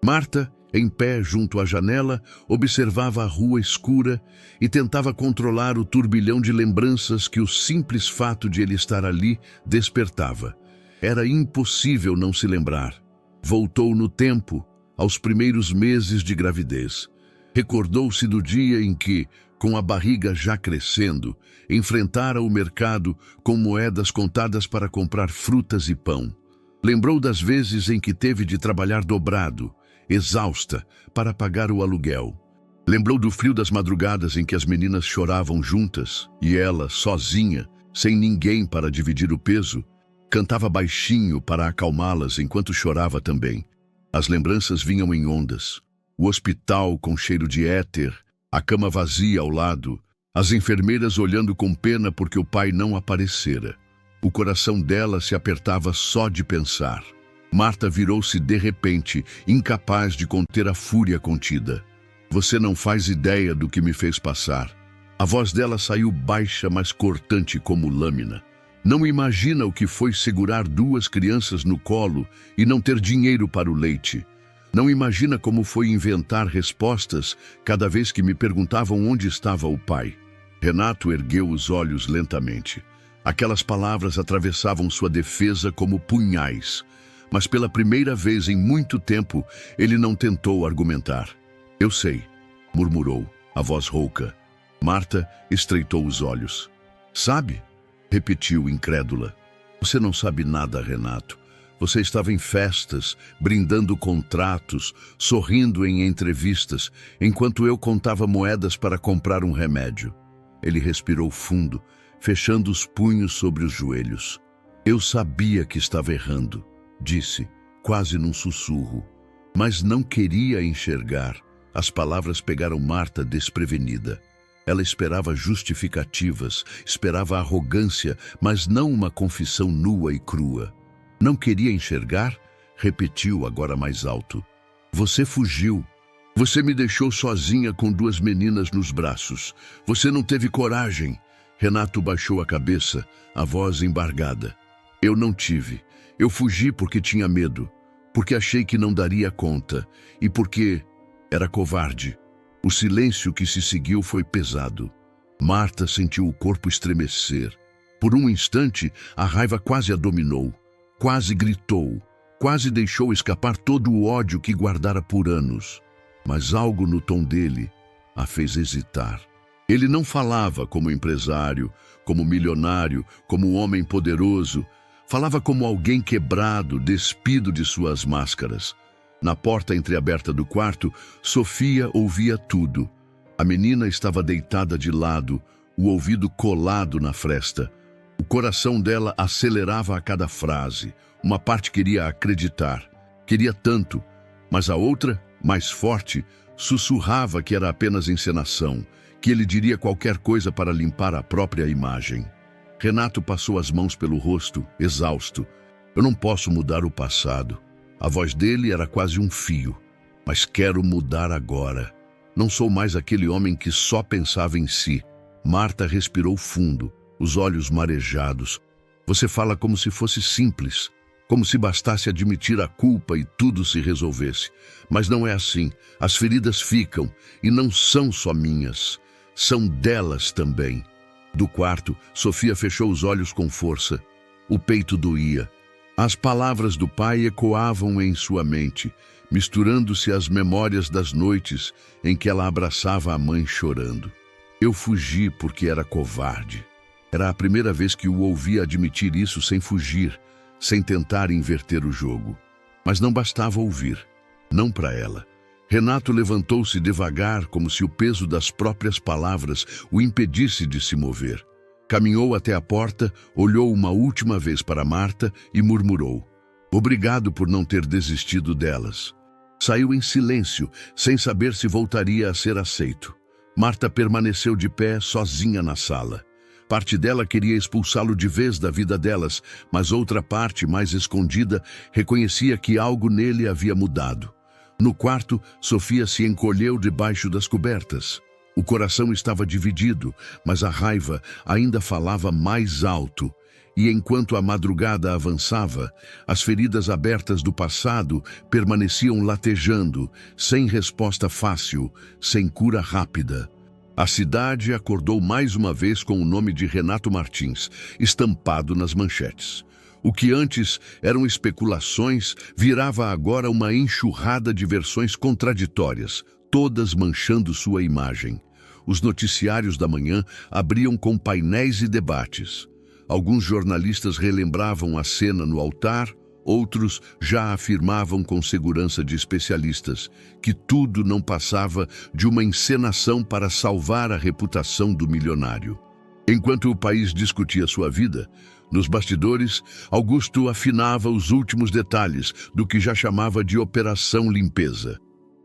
Marta, em pé junto à janela, observava a rua escura e tentava controlar o turbilhão de lembranças que o simples fato de ele estar ali despertava. Era impossível não se lembrar. Voltou no tempo, aos primeiros meses de gravidez. Recordou-se do dia em que, com a barriga já crescendo, enfrentara o mercado com moedas contadas para comprar frutas e pão. Lembrou das vezes em que teve de trabalhar dobrado, exausta, para pagar o aluguel. Lembrou do frio das madrugadas em que as meninas choravam juntas e ela, sozinha, sem ninguém para dividir o peso, cantava baixinho para acalmá-las enquanto chorava também. As lembranças vinham em ondas. O hospital com cheiro de éter, a cama vazia ao lado, as enfermeiras olhando com pena porque o pai não aparecera. O coração dela se apertava só de pensar. Marta virou-se de repente, incapaz de conter a fúria contida. Você não faz ideia do que me fez passar. A voz dela saiu baixa, mas cortante como lâmina. Não imagina o que foi segurar duas crianças no colo e não ter dinheiro para o leite. Não imagina como foi inventar respostas cada vez que me perguntavam onde estava o pai. Renato ergueu os olhos lentamente. Aquelas palavras atravessavam sua defesa como punhais. Mas pela primeira vez em muito tempo, ele não tentou argumentar. Eu sei, murmurou, a voz rouca. Marta estreitou os olhos. Sabe? Repetiu incrédula. Você não sabe nada, Renato. Você estava em festas, brindando contratos, sorrindo em entrevistas, enquanto eu contava moedas para comprar um remédio. Ele respirou fundo, fechando os punhos sobre os joelhos. Eu sabia que estava errando, disse, quase num sussurro, mas não queria enxergar. As palavras pegaram Marta desprevenida. Ela esperava justificativas, esperava arrogância, mas não uma confissão nua e crua. Não queria enxergar? Repetiu agora mais alto. Você fugiu. Você me deixou sozinha com duas meninas nos braços. Você não teve coragem. Renato baixou a cabeça, a voz embargada. Eu não tive. Eu fugi porque tinha medo, porque achei que não daria conta e porque era covarde. O silêncio que se seguiu foi pesado. Marta sentiu o corpo estremecer. Por um instante, a raiva quase a dominou. Quase gritou, quase deixou escapar todo o ódio que guardara por anos. Mas algo no tom dele a fez hesitar. Ele não falava como empresário, como milionário, como homem poderoso. Falava como alguém quebrado, despido de suas máscaras. Na porta entreaberta do quarto, Sofia ouvia tudo. A menina estava deitada de lado, o ouvido colado na fresta. O coração dela acelerava a cada frase. Uma parte queria acreditar, queria tanto, mas a outra, mais forte, sussurrava que era apenas encenação, que ele diria qualquer coisa para limpar a própria imagem. Renato passou as mãos pelo rosto, exausto. Eu não posso mudar o passado. A voz dele era quase um fio. Mas quero mudar agora. Não sou mais aquele homem que só pensava em si. Marta respirou fundo, os olhos marejados. Você fala como se fosse simples, como se bastasse admitir a culpa e tudo se resolvesse. Mas não é assim. As feridas ficam, e não são só minhas. São delas também. Do quarto, Sofia fechou os olhos com força. O peito doía. As palavras do pai ecoavam em sua mente, misturando-se às memórias das noites em que ela abraçava a mãe chorando. Eu fugi porque era covarde. Era a primeira vez que o ouvia admitir isso sem fugir, sem tentar inverter o jogo. Mas não bastava ouvir. Não para ela. Renato levantou-se devagar, como se o peso das próprias palavras o impedisse de se mover. Caminhou até a porta, olhou uma última vez para Marta e murmurou: obrigado por não ter desistido delas. Saiu em silêncio, sem saber se voltaria a ser aceito. Marta permaneceu de pé, sozinha na sala. Parte dela queria expulsá-lo de vez da vida delas, mas outra parte, mais escondida, reconhecia que algo nele havia mudado. No quarto, Sofia se encolheu debaixo das cobertas. O coração estava dividido, mas a raiva ainda falava mais alto. E enquanto a madrugada avançava, as feridas abertas do passado permaneciam latejando, sem resposta fácil, sem cura rápida. A cidade acordou mais uma vez com o nome de Renato Martins, estampado nas manchetes. O que antes eram especulações virava agora uma enxurrada de versões contraditórias, todas manchando sua imagem. Os noticiários da manhã abriam com painéis e debates. Alguns jornalistas relembravam a cena no altar, outros já afirmavam com segurança de especialistas que tudo não passava de uma encenação para salvar a reputação do milionário. Enquanto o país discutia sua vida, nos bastidores, Augusto afinava os últimos detalhes do que já chamava de Operação Limpeza.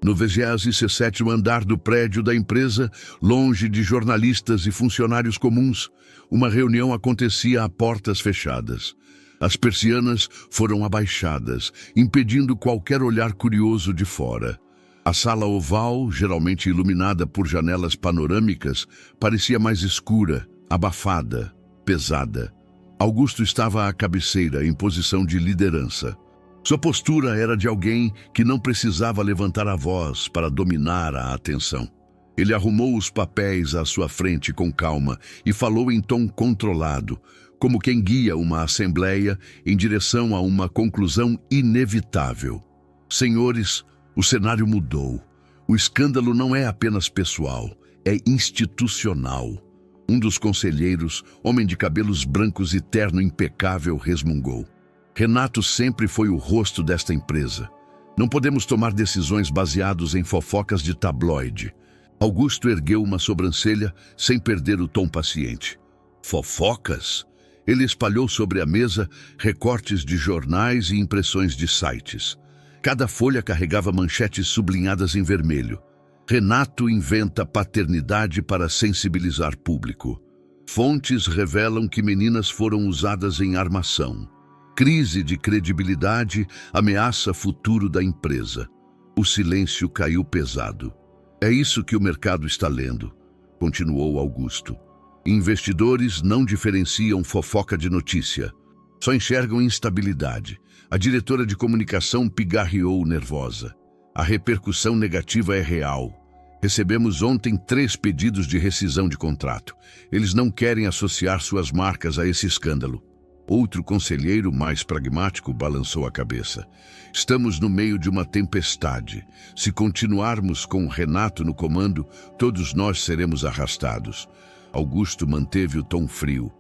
No 27º andar do prédio da empresa, longe de jornalistas e funcionários comuns, uma reunião acontecia a portas fechadas. As persianas foram abaixadas, impedindo qualquer olhar curioso de fora. A sala oval, geralmente iluminada por janelas panorâmicas, parecia mais escura, abafada, pesada. Augusto estava à cabeceira, em posição de liderança. Sua postura era de alguém que não precisava levantar a voz para dominar a atenção. Ele arrumou os papéis à sua frente com calma e falou em tom controlado, como quem guia uma assembleia em direção a uma conclusão inevitável. Senhores, o cenário mudou. O escândalo não é apenas pessoal, é institucional. Um dos conselheiros, homem de cabelos brancos e terno impecável, resmungou. Renato sempre foi o rosto desta empresa. Não podemos tomar decisões baseadas em fofocas de tabloide. Augusto ergueu uma sobrancelha sem perder o tom paciente. Fofocas? Ele espalhou sobre a mesa recortes de jornais e impressões de sites. Cada folha carregava manchetes sublinhadas em vermelho. Renato inventa paternidade para sensibilizar público. Fontes revelam que meninas foram usadas em armação. crise de credibilidade ameaça o futuro da empresa. O silêncio caiu pesado. É isso que o mercado está lendo, continuou Augusto. Investidores não diferenciam fofoca de notícia. Só enxergam instabilidade. A diretora de comunicação pigarreou nervosa. A repercussão negativa é real. Recebemos ontem 3 pedidos de rescisão de contrato. Eles não querem associar suas marcas a esse escândalo. Outro conselheiro, mais pragmático, balançou a cabeça. Estamos no meio de uma tempestade. Se continuarmos com Renato no comando, todos nós seremos arrastados. Augusto manteve o tom frio.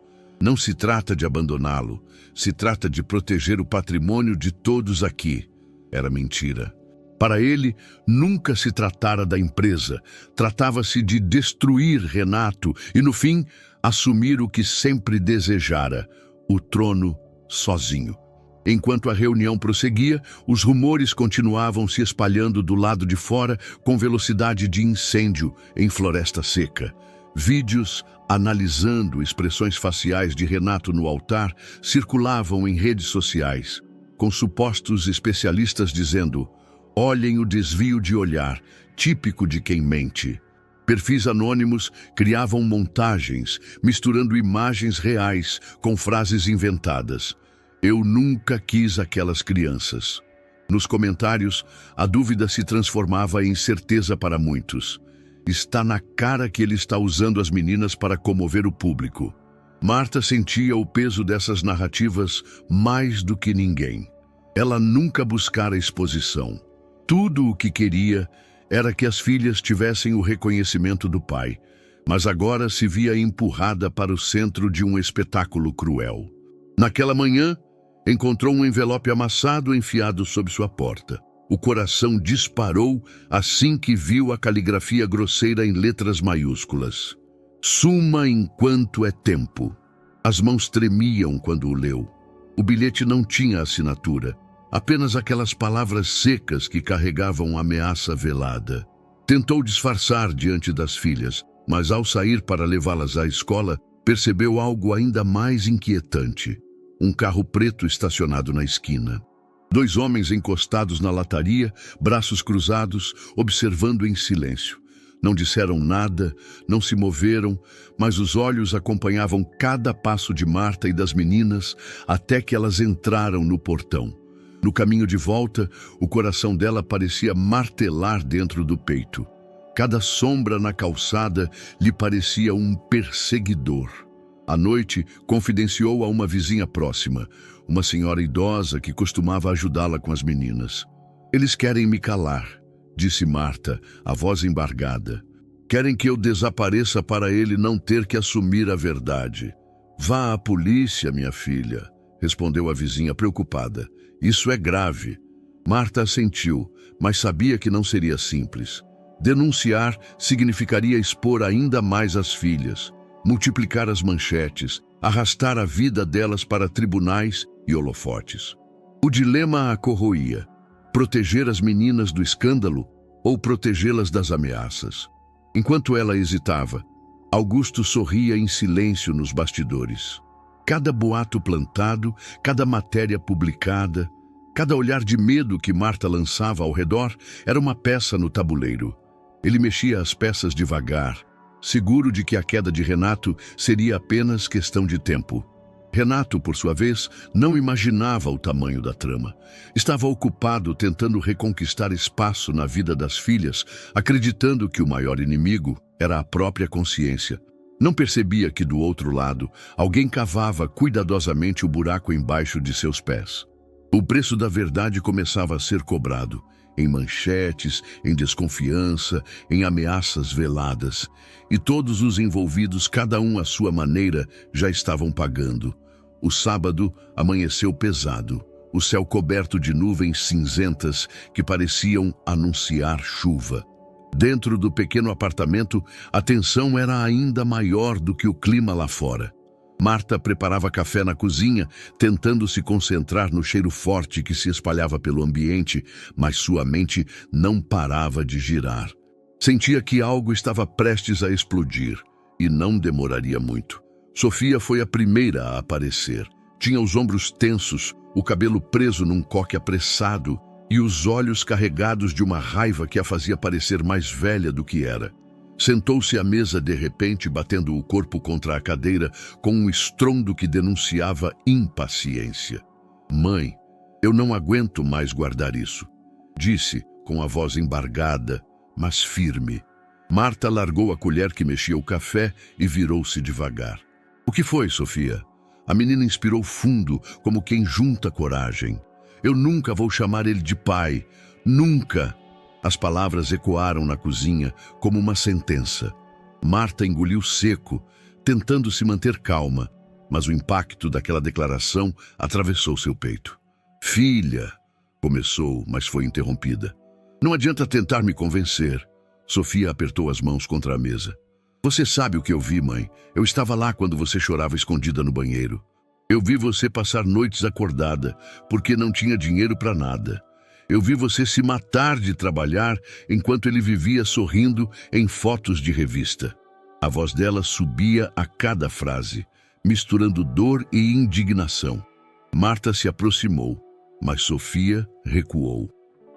Não se trata de abandoná-lo. Se trata de proteger o patrimônio de todos aqui. Era mentira. Para ele, nunca se tratara da empresa. Tratava-se de destruir Renato e, no fim, assumir o que sempre desejara, o trono sozinho. Enquanto a reunião prosseguia, os rumores continuavam se espalhando do lado de fora com velocidade de incêndio em floresta seca. Vídeos analisando expressões faciais de Renato no altar circulavam em redes sociais, com supostos especialistas dizendo: olhem o desvio de olhar, típico de quem mente. Perfis anônimos criavam montagens, misturando imagens reais com frases inventadas. Eu nunca quis aquelas crianças. Nos comentários, a dúvida se transformava em certeza para muitos. Está na cara que ele está usando as meninas para comover o público. Marta sentia o peso dessas narrativas mais do que ninguém. Ela nunca buscara exposição. Tudo o que queria era que as filhas tivessem o reconhecimento do pai, mas agora se via empurrada para o centro de um espetáculo cruel. Naquela manhã, encontrou um envelope amassado enfiado sob sua porta. O coração disparou assim que viu a caligrafia grosseira em letras maiúsculas. Suma enquanto é tempo. As mãos tremiam quando o leu. O bilhete não tinha assinatura. Apenas aquelas palavras secas que carregavam ameaça velada. Tentou disfarçar diante das filhas, mas ao sair para levá-las à escola, percebeu algo ainda mais inquietante. Um carro preto estacionado na esquina. 2 homens encostados na lataria, braços cruzados, observando em silêncio. Não disseram nada, não se moveram, mas os olhos acompanhavam cada passo de Marta e das meninas até que elas entraram no portão. No caminho de volta, o coração dela parecia martelar dentro do peito. Cada sombra na calçada lhe parecia um perseguidor. À noite, confidenciou a uma vizinha próxima, uma senhora idosa que costumava ajudá-la com as meninas. Eles querem me calar, disse Marta, a voz embargada. Querem que eu desapareça para ele não ter que assumir a verdade. Vá à polícia, minha filha, respondeu a vizinha preocupada. Isso é grave. Marta assentiu, mas sabia que não seria simples. Denunciar significaria expor ainda mais as filhas, multiplicar as manchetes, arrastar a vida delas para tribunais e holofotes. O dilema a corroía: proteger as meninas do escândalo ou protegê-las das ameaças. Enquanto ela hesitava, Augusto sorria em silêncio nos bastidores. Cada boato plantado, cada matéria publicada, cada olhar de medo que Marta lançava ao redor era uma peça no tabuleiro. Ele mexia as peças devagar, seguro de que a queda de Renato seria apenas questão de tempo. Renato, por sua vez, não imaginava o tamanho da trama. Estava ocupado tentando reconquistar espaço na vida das filhas, acreditando que o maior inimigo era a própria consciência. Não percebia que, do outro lado, alguém cavava cuidadosamente o buraco embaixo de seus pés. O preço da verdade começava a ser cobrado, em manchetes, em desconfiança, em ameaças veladas. E todos os envolvidos, cada um à sua maneira, já estavam pagando. O sábado amanheceu pesado, o céu coberto de nuvens cinzentas que pareciam anunciar chuva. Dentro do pequeno apartamento, a tensão era ainda maior do que o clima lá fora. Marta preparava café na cozinha, tentando se concentrar no cheiro forte que se espalhava pelo ambiente, mas sua mente não parava de girar. Sentia que algo estava prestes a explodir, e não demoraria muito. Sofia foi a primeira a aparecer. Tinha os ombros tensos, o cabelo preso num coque apressado e os olhos carregados de uma raiva que a fazia parecer mais velha do que era. Sentou-se à mesa de repente, batendo o corpo contra a cadeira com um estrondo que denunciava impaciência. Mãe, eu não aguento mais guardar isso, disse com a voz embargada, mas firme. Marta largou a colher que mexia o café e virou-se devagar. O que foi, Sofia? A menina inspirou fundo, como quem junta coragem. Eu nunca vou chamar ele de pai. Nunca! As palavras ecoaram na cozinha como uma sentença. Marta engoliu seco, tentando se manter calma, mas o impacto daquela declaração atravessou seu peito. Filha, começou, mas foi interrompida. Não adianta tentar me convencer. Sofia apertou as mãos contra a mesa. Você sabe o que eu vi, mãe. Eu estava lá quando você chorava escondida no banheiro. Eu vi você passar noites acordada, porque não tinha dinheiro para nada. Eu vi você se matar de trabalhar enquanto ele vivia sorrindo em fotos de revista. A voz dela subia a cada frase, misturando dor e indignação. Marta se aproximou, mas Sofia recuou.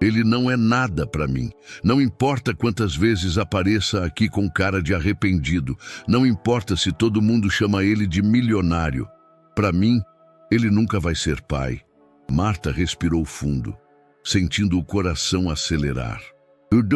Ele não é nada para mim. Não importa quantas vezes apareça aqui com cara de arrependido. Não importa se todo mundo chama ele de milionário. Para mim, ele nunca vai ser pai. Marta respirou fundo, sentindo o coração acelerar.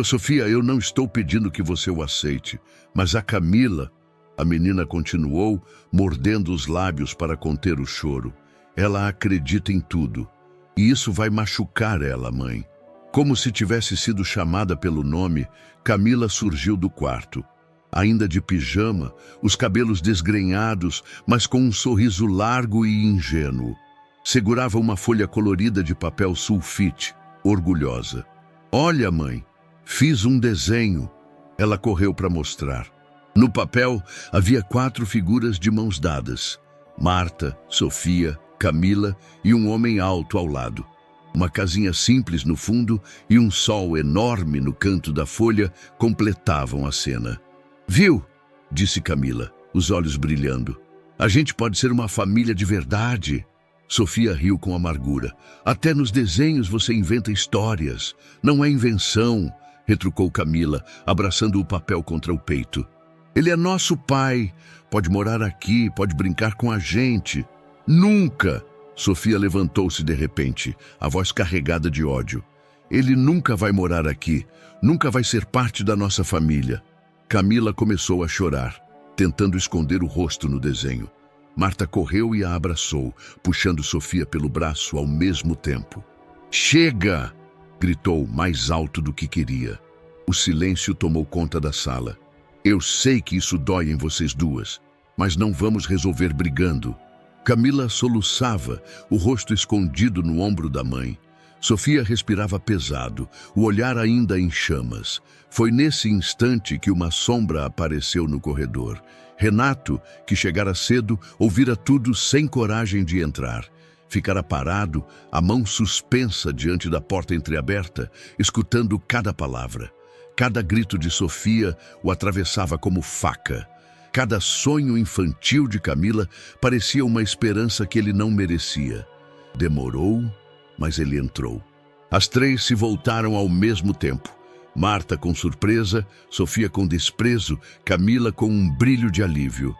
Sofia, eu não estou pedindo que você o aceite, mas a Camila... A menina continuou, mordendo os lábios para conter o choro. Ela acredita em tudo. E isso vai machucar ela, mãe. Como se tivesse sido chamada pelo nome, Camila surgiu do quarto. Ainda de pijama, os cabelos desgrenhados, mas com um sorriso largo e ingênuo. Segurava uma folha colorida de papel sulfite, orgulhosa. Olha, mãe, fiz um desenho. Ela correu para mostrar. No papel havia 4 figuras de mãos dadas. Marta, Sofia, Camila e um homem alto ao lado. Uma casinha simples no fundo e um sol enorme no canto da folha completavam a cena. Viu? Disse Camila, os olhos brilhando. A gente pode ser uma família de verdade. Sofia riu com amargura. Até nos desenhos você inventa histórias. Não é invenção, retrucou Camila, abraçando o papel contra o peito. Ele é nosso pai. Pode morar aqui, pode brincar com a gente. Nunca! Sofia levantou-se de repente, a voz carregada de ódio. Ele nunca vai morar aqui, nunca vai ser parte da nossa família. Camila começou a chorar, tentando esconder o rosto no desenho. Marta correu e a abraçou, puxando Sofia pelo braço ao mesmo tempo. Chega! Gritou mais alto do que queria. O silêncio tomou conta da sala. Eu sei que isso dói em vocês duas, mas não vamos resolver brigando. Camila soluçava, o rosto escondido no ombro da mãe. Sofia respirava pesado, o olhar ainda em chamas. Foi nesse instante que uma sombra apareceu no corredor. Renato, que chegara cedo, ouvira tudo sem coragem de entrar. Ficara parado, a mão suspensa diante da porta entreaberta, escutando cada palavra. Cada grito de Sofia o atravessava como faca. Cada sonho infantil de Camila parecia uma esperança que ele não merecia. Demorou, mas ele entrou. As 3 se voltaram ao mesmo tempo. Marta com surpresa, Sofia com desprezo, Camila com um brilho de alívio.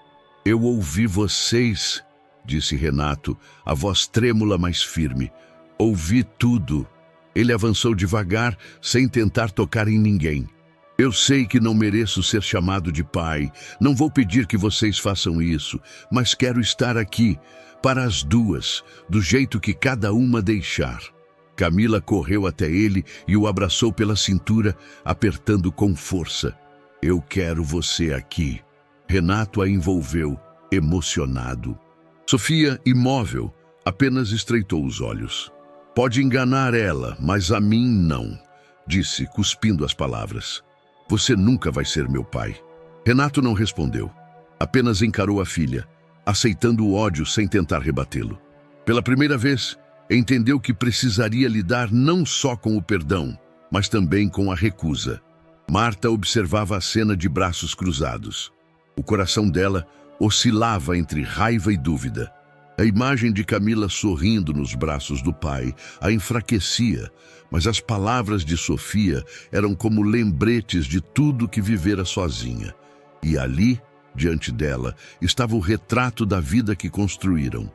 Eu ouvi vocês, disse Renato, a voz trêmula, mas firme. Ouvi tudo. Ele avançou devagar, sem tentar tocar em ninguém. Eu sei que não mereço ser chamado de pai. Não vou pedir que vocês façam isso, mas quero estar aqui, para as duas, do jeito que cada uma deixar. Camila correu até ele e o abraçou pela cintura, apertando com força. Eu quero você aqui. Renato a envolveu, emocionado. Sofia, imóvel, apenas estreitou os olhos. Pode enganar ela, mas a mim não, disse, cuspindo as palavras. Você nunca vai ser meu pai. Renato não respondeu. Apenas encarou a filha, aceitando o ódio sem tentar rebatê-lo. Pela primeira vez, entendeu que precisaria lidar não só com o perdão, mas também com a recusa. Marta observava a cena de braços cruzados. O coração dela oscilava entre raiva e dúvida. A imagem de Camila sorrindo nos braços do pai a enfraquecia, mas as palavras de Sofia eram como lembretes de tudo que vivera sozinha. E ali, diante dela, estava o retrato da vida que construíram.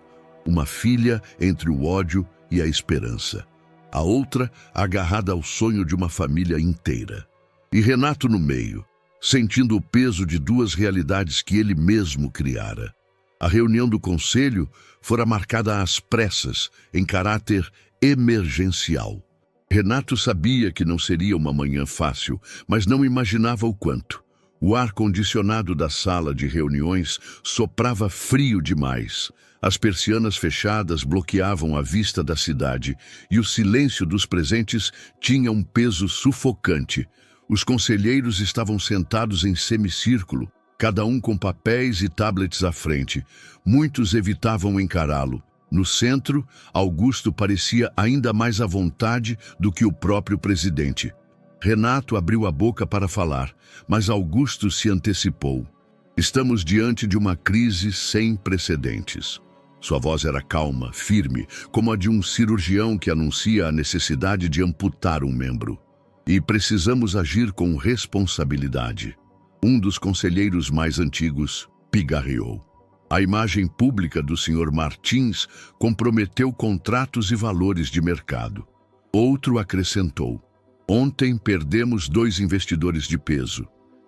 Uma filha entre o ódio e a esperança. A outra agarrada ao sonho de uma família inteira. E Renato no meio, sentindo o peso de duas realidades que ele mesmo criara. A reunião do conselho fora marcada às pressas, em caráter emergencial. Renato sabia que não seria uma manhã fácil, mas não imaginava o quanto. O ar-condicionado da sala de reuniões soprava frio demais. As persianas fechadas bloqueavam a vista da cidade e o silêncio dos presentes tinha um peso sufocante. Os conselheiros estavam sentados em semicírculo, cada um com papéis e tablets à frente. Muitos evitavam encará-lo. No centro, Augusto parecia ainda mais à vontade do que o próprio presidente. Renato abriu a boca para falar, mas Augusto se antecipou. Estamos diante de uma crise sem precedentes. Sua voz era calma, firme, como a de um cirurgião que anuncia a necessidade de amputar um membro. E precisamos agir com responsabilidade. Um dos conselheiros mais antigos pigarreou. A imagem pública do Sr. Martins comprometeu contratos e valores de mercado. Outro acrescentou. Ontem perdemos 2 investidores de peso.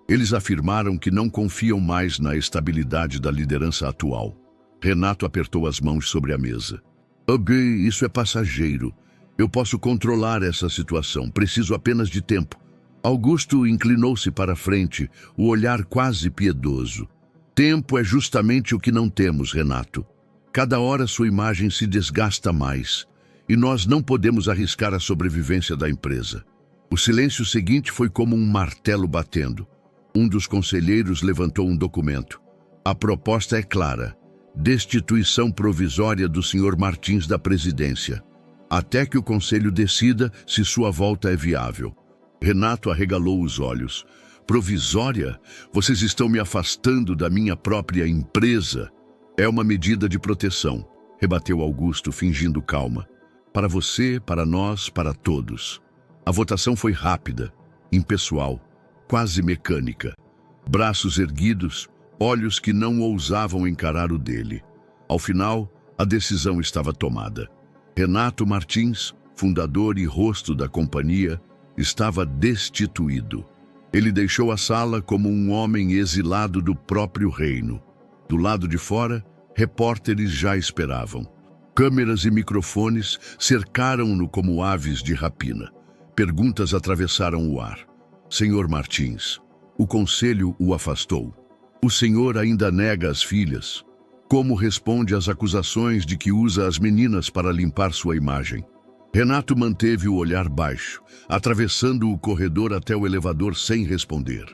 Eles afirmaram que não confiam mais na estabilidade da liderança atual. Renato apertou as mãos sobre a mesa. Ok, isso é passageiro. Eu posso controlar essa situação, preciso apenas de tempo. Augusto inclinou-se para a frente, o olhar quase piedoso. Tempo é justamente o que não temos, Renato. Cada hora sua imagem se desgasta mais, e nós não podemos arriscar a sobrevivência da empresa. O silêncio seguinte foi como um martelo batendo. Um dos conselheiros levantou um documento. A proposta é clara. Destituição provisória do Sr. Martins da presidência, até que o conselho decida se sua volta é viável. Renato arregalou os olhos. Provisória? Vocês estão me afastando da minha própria empresa. É uma medida de proteção, rebateu Augusto, fingindo calma. Para você, para nós, para todos. A votação foi rápida, impessoal, quase mecânica. Braços erguidos, olhos que não ousavam encarar o dele. Ao final, a decisão estava tomada. Renato Martins, fundador e rosto da companhia, estava destituído. Ele deixou a sala como um homem exilado do próprio reino. Do lado de fora, repórteres já esperavam. Câmeras e microfones cercaram-no como aves de rapina. Perguntas atravessaram o ar. Senhor Martins, o conselho o afastou. O senhor ainda nega as filhas. Como responde às acusações de que usa as meninas para limpar sua imagem? Renato manteve o olhar baixo, atravessando o corredor até o elevador sem responder.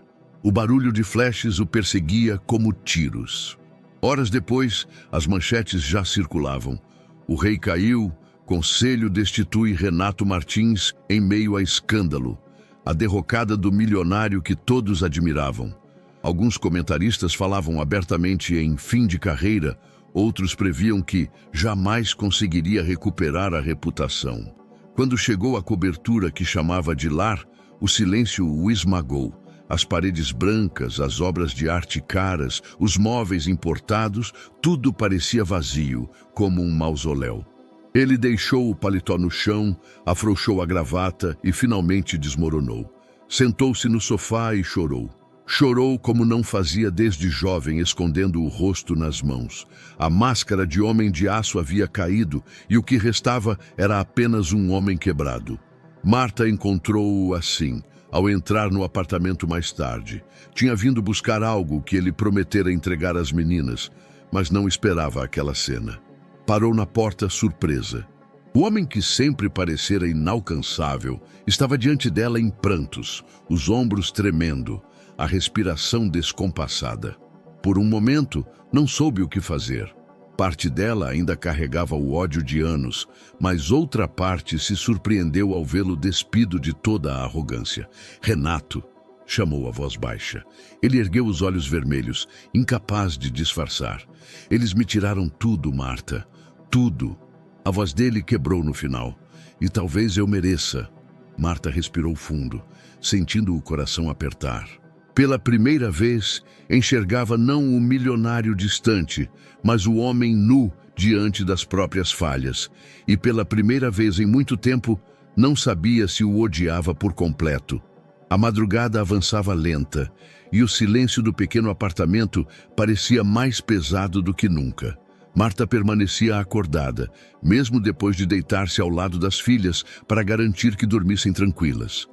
O barulho de flashes o perseguia como tiros. Horas depois, as manchetes já circulavam. O rei caiu, conselho destitui Renato Martins em meio a escândalo. A derrocada do milionário que todos admiravam. Alguns comentaristas falavam abertamente em fim de carreira, outros previam que jamais conseguiria recuperar a reputação. Quando chegou a cobertura que chamava de lar, o silêncio o esmagou. As paredes brancas, as obras de arte caras, os móveis importados, tudo parecia vazio, como um mausoléu. Ele deixou o paletó no chão, afrouxou a gravata e finalmente desmoronou. Sentou-se no sofá e chorou. Chorou como não fazia desde jovem, escondendo o rosto nas mãos. A máscara de homem de aço havia caído e o que restava era apenas um homem quebrado. Marta encontrou-o assim, ao entrar no apartamento mais tarde. Tinha vindo buscar algo que ele prometera entregar às meninas, mas não esperava aquela cena. Parou na porta surpresa. O homem que sempre parecera inalcançável estava diante dela em prantos, os ombros tremendo, a respiração descompassada. Por um momento, não soube o que fazer. Parte dela ainda carregava o ódio de anos, mas outra parte se surpreendeu ao vê-lo despido de toda a arrogância. Renato, chamou a voz baixa. Ele ergueu os olhos vermelhos, incapaz de disfarçar. Eles me tiraram tudo, Marta. Tudo. A voz dele quebrou no final. E talvez eu mereça. Marta respirou fundo, sentindo o coração apertar. Pela primeira vez, enxergava não o milionário distante, mas o homem nu diante das próprias falhas. E pela primeira vez em muito tempo, não sabia se o odiava por completo. A madrugada avançava lenta, e o silêncio do pequeno apartamento parecia mais pesado do que nunca. Marta permanecia acordada, mesmo depois de deitar-se ao lado das filhas para garantir que dormissem tranquilas.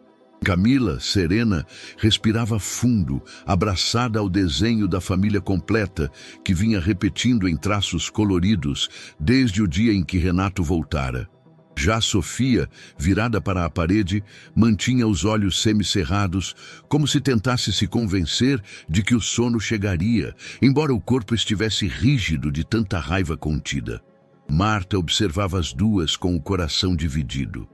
Camila, serena, respirava fundo, abraçada ao desenho da família completa, que vinha repetindo em traços coloridos desde o dia em que Renato voltara. Já Sofia, virada para a parede, mantinha os olhos semicerrados, como se tentasse se convencer de que o sono chegaria, embora o corpo estivesse rígido de tanta raiva contida. Marta observava as duas com o coração dividido.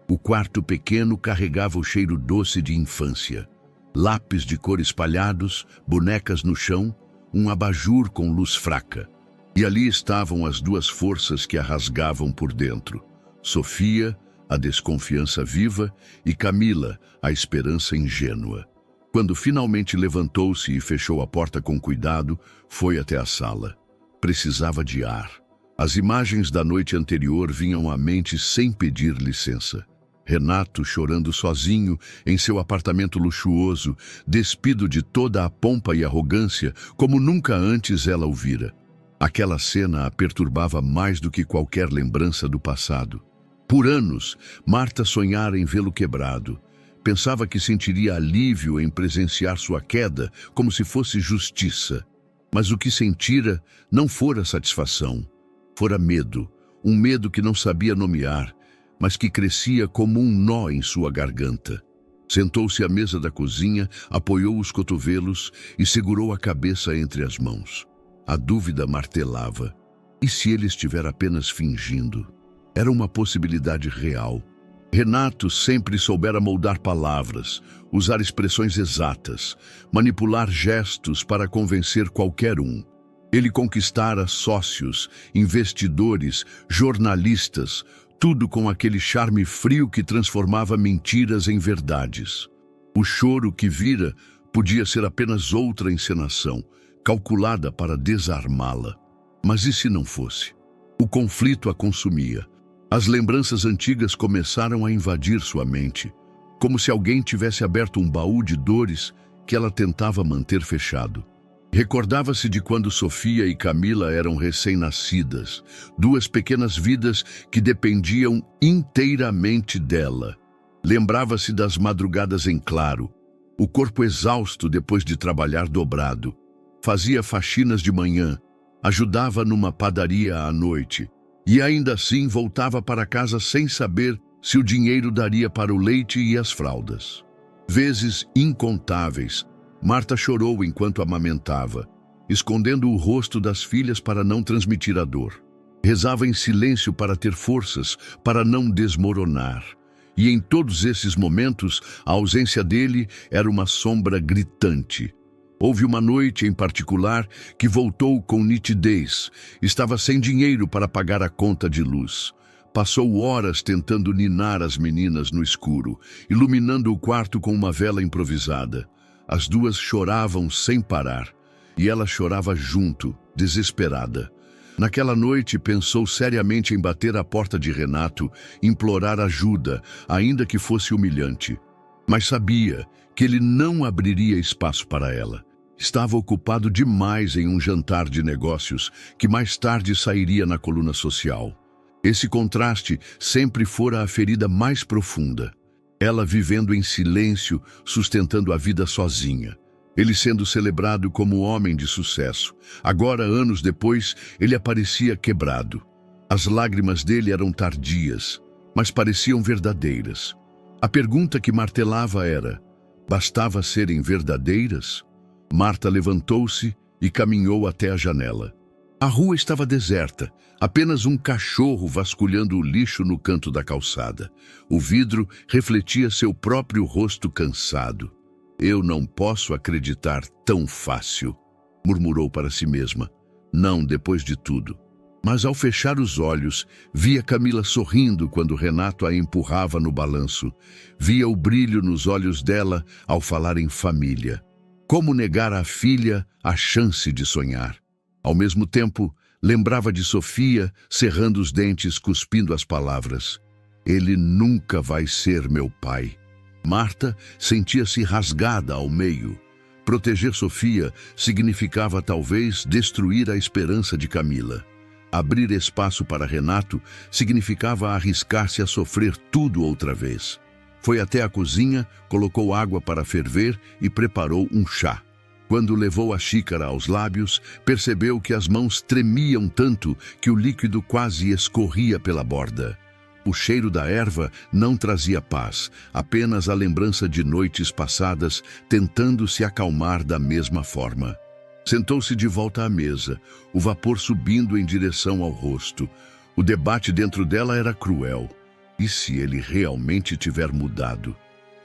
O quarto pequeno carregava o cheiro doce de infância. Lápis de cor espalhados, bonecas no chão, um abajur com luz fraca. E ali estavam as duas forças que a rasgavam por dentro. Sofia, a desconfiança viva, e Camila, a esperança ingênua. Quando finalmente levantou-se e fechou a porta com cuidado, foi até a sala. Precisava de ar. As imagens da noite anterior vinham à mente sem pedir licença. Renato chorando sozinho em seu apartamento luxuoso, despido de toda a pompa e arrogância, como nunca antes ela o vira. Aquela cena a perturbava mais do que qualquer lembrança do passado. Por anos, Marta sonhara em vê-lo quebrado. Pensava que sentiria alívio em presenciar sua queda, como se fosse justiça. Mas o que sentira não fora satisfação. Fora medo, um medo que não sabia nomear, mas que crescia como um nó em sua garganta. Sentou-se à mesa da cozinha, apoiou os cotovelos e segurou a cabeça entre as mãos. A dúvida martelava. E se ele estiver apenas fingindo? Era uma possibilidade real. Renato sempre soubera moldar palavras, usar expressões exatas, manipular gestos para convencer qualquer um. Ele conquistara sócios, investidores, jornalistas, tudo com aquele charme frio que transformava mentiras em verdades. O choro que vira podia ser apenas outra encenação, calculada para desarmá-la. Mas e se não fosse? O conflito a consumia. As lembranças antigas começaram a invadir sua mente, como se alguém tivesse aberto um baú de dores que ela tentava manter fechado. Recordava-se de quando Sofia e Camila eram recém-nascidas, duas pequenas vidas que dependiam inteiramente dela. Lembrava-se das madrugadas em claro, o corpo exausto depois de trabalhar dobrado. Fazia faxinas de manhã, ajudava numa padaria à noite, e ainda assim voltava para casa sem saber se o dinheiro daria para o leite e as fraldas. Vezes incontáveis, Marta chorou enquanto amamentava, escondendo o rosto das filhas para não transmitir a dor. Rezava em silêncio para ter forças, para não desmoronar. E em todos esses momentos, a ausência dele era uma sombra gritante. Houve uma noite em particular que voltou com nitidez. Estava sem dinheiro para pagar a conta de luz. Passou horas tentando ninar as meninas no escuro, iluminando o quarto com uma vela improvisada. As duas choravam sem parar, e ela chorava junto, desesperada. Naquela noite pensou seriamente em bater à porta de Renato, implorar ajuda, ainda que fosse humilhante. Mas sabia que ele não abriria espaço para ela. Estava ocupado demais em um jantar de negócios que mais tarde sairia na coluna social. Esse contraste sempre fora a ferida mais profunda. Ela vivendo em silêncio, sustentando a vida sozinha. Ele sendo celebrado como homem de sucesso. Agora, anos depois, ele aparecia quebrado. As lágrimas dele eram tardias, mas pareciam verdadeiras. A pergunta que martelava era: bastava serem verdadeiras? Marta levantou-se e caminhou até a janela. A rua estava deserta, apenas um cachorro vasculhando o lixo no canto da calçada. O vidro refletia seu próprio rosto cansado. Eu não posso acreditar tão fácil, murmurou para si mesma. Não depois de tudo. Mas ao fechar os olhos, via Camila sorrindo quando Renato a empurrava no balanço. Via o brilho nos olhos dela ao falar em família. Como negar à filha a chance de sonhar? Ao mesmo tempo, lembrava de Sofia, cerrando os dentes, cuspindo as palavras. Ele nunca vai ser meu pai. Marta sentia-se rasgada ao meio. Proteger Sofia significava talvez destruir a esperança de Camila. Abrir espaço para Renato significava arriscar-se a sofrer tudo outra vez. Foi até a cozinha, colocou água para ferver e preparou um chá. Quando levou a xícara aos lábios, percebeu que as mãos tremiam tanto que o líquido quase escorria pela borda. O cheiro da erva não trazia paz, apenas a lembrança de noites passadas tentando se acalmar da mesma forma. Sentou-se de volta à mesa, o vapor subindo em direção ao rosto. O debate dentro dela era cruel. E se ele realmente tiver mudado?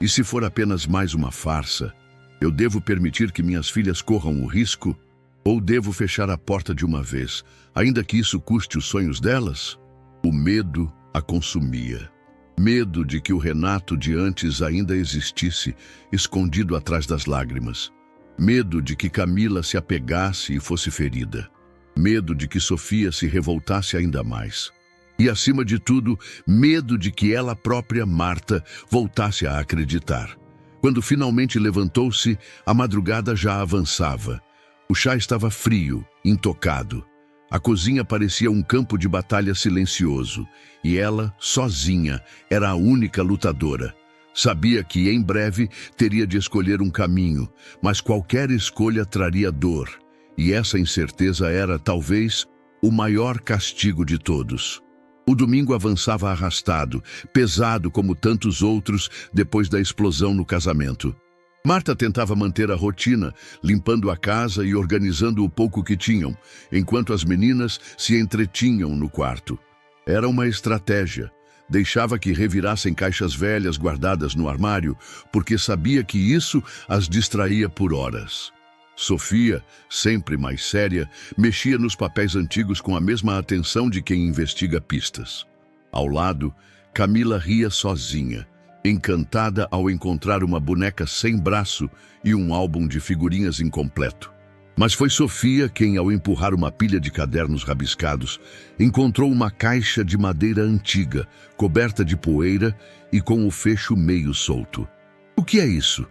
E se for apenas mais uma farsa? Eu devo permitir que minhas filhas corram o risco? Ou devo fechar a porta de uma vez, ainda que isso custe os sonhos delas? O medo a consumia. Medo de que o Renato de antes ainda existisse, escondido atrás das lágrimas. Medo de que Camila se apegasse e fosse ferida. Medo de que Sofia se revoltasse ainda mais. E, acima de tudo, medo de que ela própria, Marta, voltasse a acreditar. Quando finalmente levantou-se, a madrugada já avançava. O chá estava frio, intocado. A cozinha parecia um campo de batalha silencioso, e ela, sozinha, era a única lutadora. Sabia que, em breve, teria de escolher um caminho, mas qualquer escolha traria dor, e essa incerteza era, talvez, o maior castigo de todos. O domingo avançava arrastado, pesado como tantos outros depois da explosão no casamento. Marta tentava manter a rotina, limpando a casa e organizando o pouco que tinham, enquanto as meninas se entretinham no quarto. Era uma estratégia. Deixava que revirassem caixas velhas guardadas no armário, porque sabia que isso as distraía por horas. Sofia, sempre mais séria, mexia nos papéis antigos com a mesma atenção de quem investiga pistas. Ao lado, Camila ria sozinha, encantada ao encontrar uma boneca sem braço e um álbum de figurinhas incompleto. Mas foi Sofia quem, ao empurrar uma pilha de cadernos rabiscados, encontrou uma caixa de madeira antiga, coberta de poeira e com o fecho meio solto. "O que é isso?"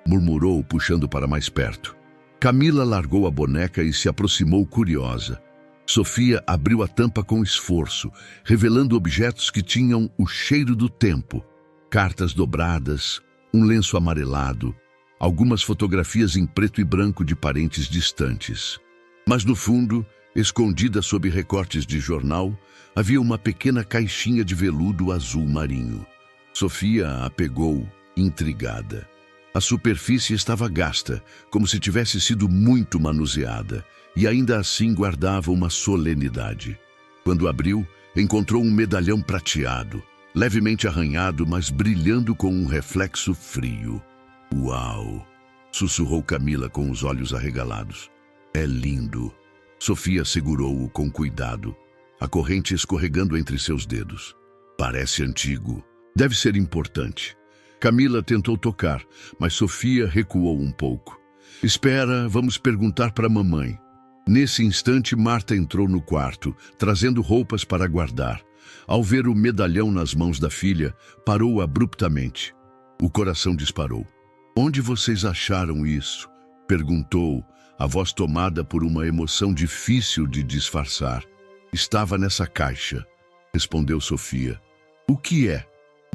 murmurou, puxando para mais perto. Camila largou a boneca e se aproximou curiosa. Sofia abriu a tampa com esforço, revelando objetos que tinham o cheiro do tempo. Cartas dobradas, um lenço amarelado, algumas fotografias em preto e branco de parentes distantes. Mas no fundo, escondida sob recortes de jornal, havia uma pequena caixinha de veludo azul marinho. Sofia a pegou, intrigada. A superfície estava gasta, como se tivesse sido muito manuseada, e ainda assim guardava uma solenidade. Quando abriu, encontrou um medalhão prateado, levemente arranhado, mas brilhando com um reflexo frio. "Uau!" sussurrou Camila com os olhos arregalados. "É lindo." Sofia segurou-o com cuidado, a corrente escorregando entre seus dedos. "Parece antigo. Deve ser importante." Camila tentou tocar, mas Sofia recuou um pouco. "Espera, vamos perguntar para a mamãe." Nesse instante, Marta entrou no quarto, trazendo roupas para guardar. Ao ver o medalhão nas mãos da filha, parou abruptamente. O coração disparou. "Onde vocês acharam isso?" perguntou, a voz tomada por uma emoção difícil de disfarçar. "Estava nessa caixa", respondeu Sofia. "O que é?"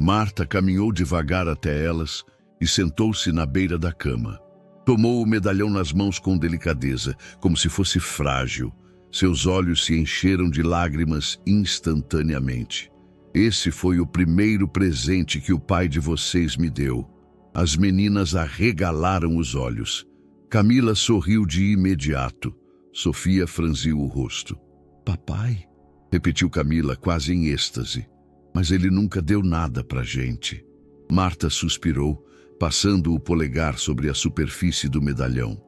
Marta caminhou devagar até elas e sentou-se na beira da cama. Tomou o medalhão nas mãos com delicadeza, como se fosse frágil. Seus olhos se encheram de lágrimas instantaneamente. "Esse foi o primeiro presente que o pai de vocês me deu." As meninas arregalaram os olhos. Camila sorriu de imediato. Sofia franziu o rosto. "Papai?" repetiu Camila, quase em êxtase. "Mas ele nunca deu nada pra gente." Marta suspirou, passando o polegar sobre a superfície do medalhão.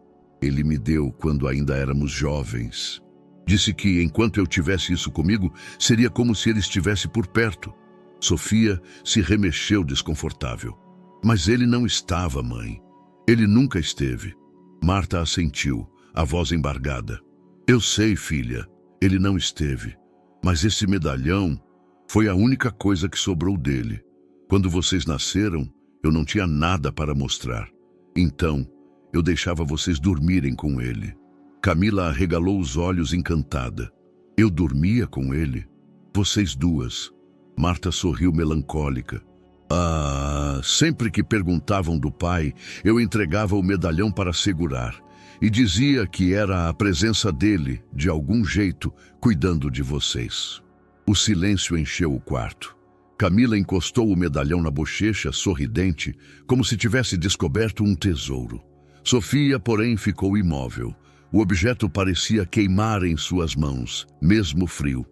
Ele me deu quando ainda éramos jovens. Disse que, enquanto eu tivesse isso comigo, seria como se ele estivesse por perto. Sofia se remexeu desconfortável. Mas ele não estava, mãe. Ele nunca esteve. Marta assentiu, a voz embargada. Eu sei, filha, ele não esteve. Mas esse medalhão foi a única coisa que sobrou dele. Quando vocês nasceram, eu não tinha nada para mostrar. Então, eu deixava vocês dormirem com ele. Camila arregalou os olhos encantada. Eu dormia com ele? Vocês duas. Marta sorriu melancólica. Sempre que perguntavam do pai, eu entregava o medalhão para segurar e dizia que era a presença dele, de algum jeito, cuidando de vocês. O silêncio encheu o quarto. Camila encostou o medalhão na bochecha, sorridente, como se tivesse descoberto um tesouro. Sofia, porém, ficou imóvel. O objeto parecia queimar em suas mãos, mesmo frio.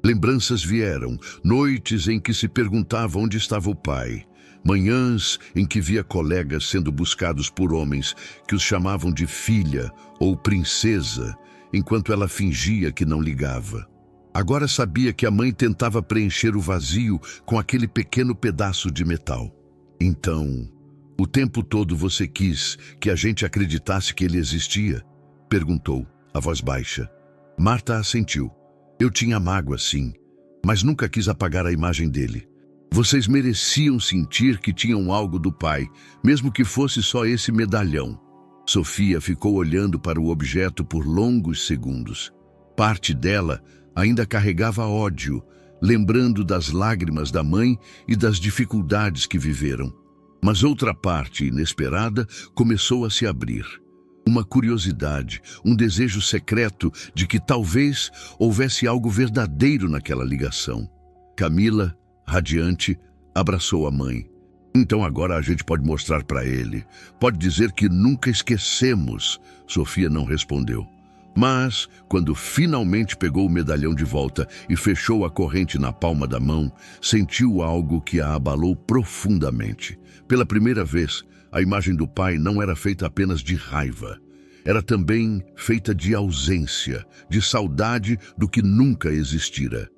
Lembranças vieram, noites em que se perguntava onde estava o pai, manhãs em que via colegas sendo buscados por homens que os chamavam de filha ou princesa, enquanto ela fingia que não ligava. Agora sabia que a mãe tentava preencher o vazio com aquele pequeno pedaço de metal. Então, o tempo todo você quis que a gente acreditasse que ele existia? Perguntou, a voz baixa. Marta assentiu. Eu tinha mágoa, sim, mas nunca quis apagar a imagem dele. Vocês mereciam sentir que tinham algo do pai, mesmo que fosse só esse medalhão. Sofia ficou olhando para o objeto por longos segundos. Parte dela ainda carregava ódio, lembrando das lágrimas da mãe e das dificuldades que viveram. Mas outra parte inesperada começou a se abrir. Uma curiosidade, um desejo secreto de que talvez houvesse algo verdadeiro naquela ligação. Camila, radiante, abraçou a mãe. Então agora a gente pode mostrar para ele. Pode dizer que nunca esquecemos. Sofia não respondeu. Mas, quando finalmente pegou o medalhão de volta e fechou a corrente na palma da mão, sentiu algo que a abalou profundamente. Pela primeira vez, a imagem do pai não era feita apenas de raiva. Era também feita de ausência, de saudade do que nunca existira.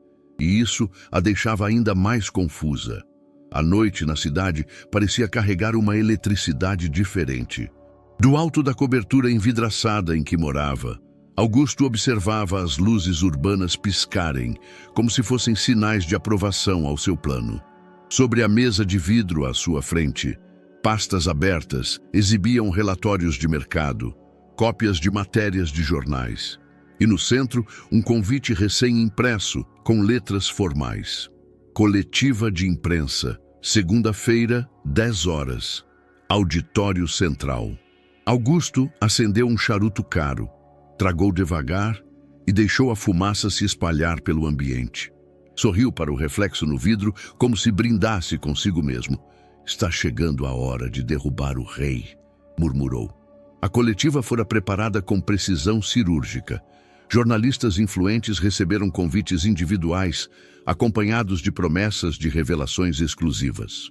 E isso a deixava ainda mais confusa. A noite na cidade parecia carregar uma eletricidade diferente. Do alto da cobertura envidraçada em que morava, Augusto observava as luzes urbanas piscarem, como se fossem sinais de aprovação ao seu plano. Sobre a mesa de vidro à sua frente, pastas abertas exibiam relatórios de mercado, cópias de matérias de jornais. E no centro, um convite recém-impresso, com letras formais. Coletiva de imprensa, segunda-feira, 10 horas. Auditório Central. Augusto acendeu um charuto caro, tragou devagar e deixou a fumaça se espalhar pelo ambiente. Sorriu para o reflexo no vidro, como se brindasse consigo mesmo. Está chegando a hora de derrubar o rei, murmurou. A coletiva fora preparada com precisão cirúrgica. Jornalistas influentes receberam convites individuais, acompanhados de promessas de revelações exclusivas.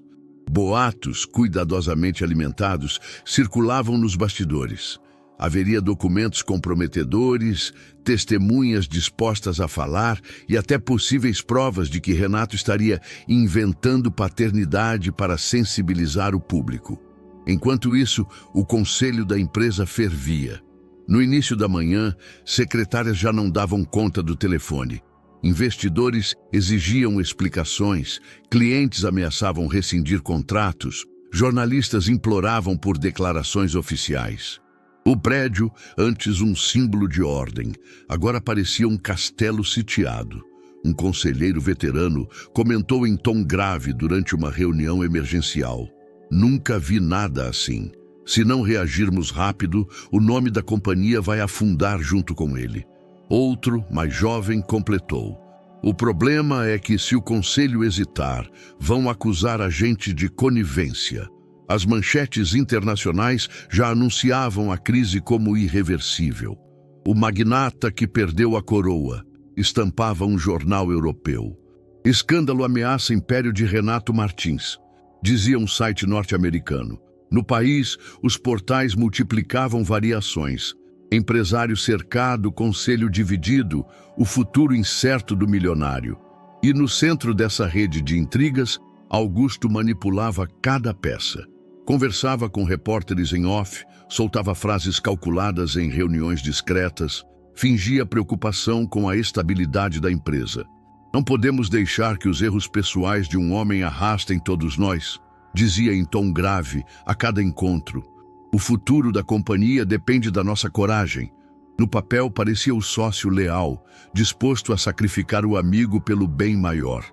Boatos, cuidadosamente alimentados, circulavam nos bastidores. Haveria documentos comprometedores, testemunhas dispostas a falar e até possíveis provas de que Renato estaria inventando paternidade para sensibilizar o público. Enquanto isso, o conselho da empresa fervia. No início da manhã, secretárias já não davam conta do telefone. Investidores exigiam explicações, clientes ameaçavam rescindir contratos, jornalistas imploravam por declarações oficiais. O prédio, antes um símbolo de ordem, agora parecia um castelo sitiado. Um conselheiro veterano comentou em tom grave durante uma reunião emergencial. Nunca vi nada assim. Se não reagirmos rápido, o nome da companhia vai afundar junto com ele. Outro, mais jovem, completou. O problema é que, se o conselho hesitar, vão acusar a gente de conivência. As manchetes internacionais já anunciavam a crise como irreversível. O magnata que perdeu a coroa, estampava um jornal europeu. Escândalo ameaça império de Renato Martins, dizia um site norte-americano. No país, os portais multiplicavam variações. Empresário cercado, conselho dividido, o futuro incerto do milionário. E no centro dessa rede de intrigas, Augusto manipulava cada peça. Conversava com repórteres em off, soltava frases calculadas em reuniões discretas, fingia preocupação com a estabilidade da empresa. Não podemos deixar que os erros pessoais de um homem arrastem todos nós, dizia em tom grave a cada encontro. O futuro da companhia depende da nossa coragem. No papel parecia o sócio leal, disposto a sacrificar o amigo pelo bem maior.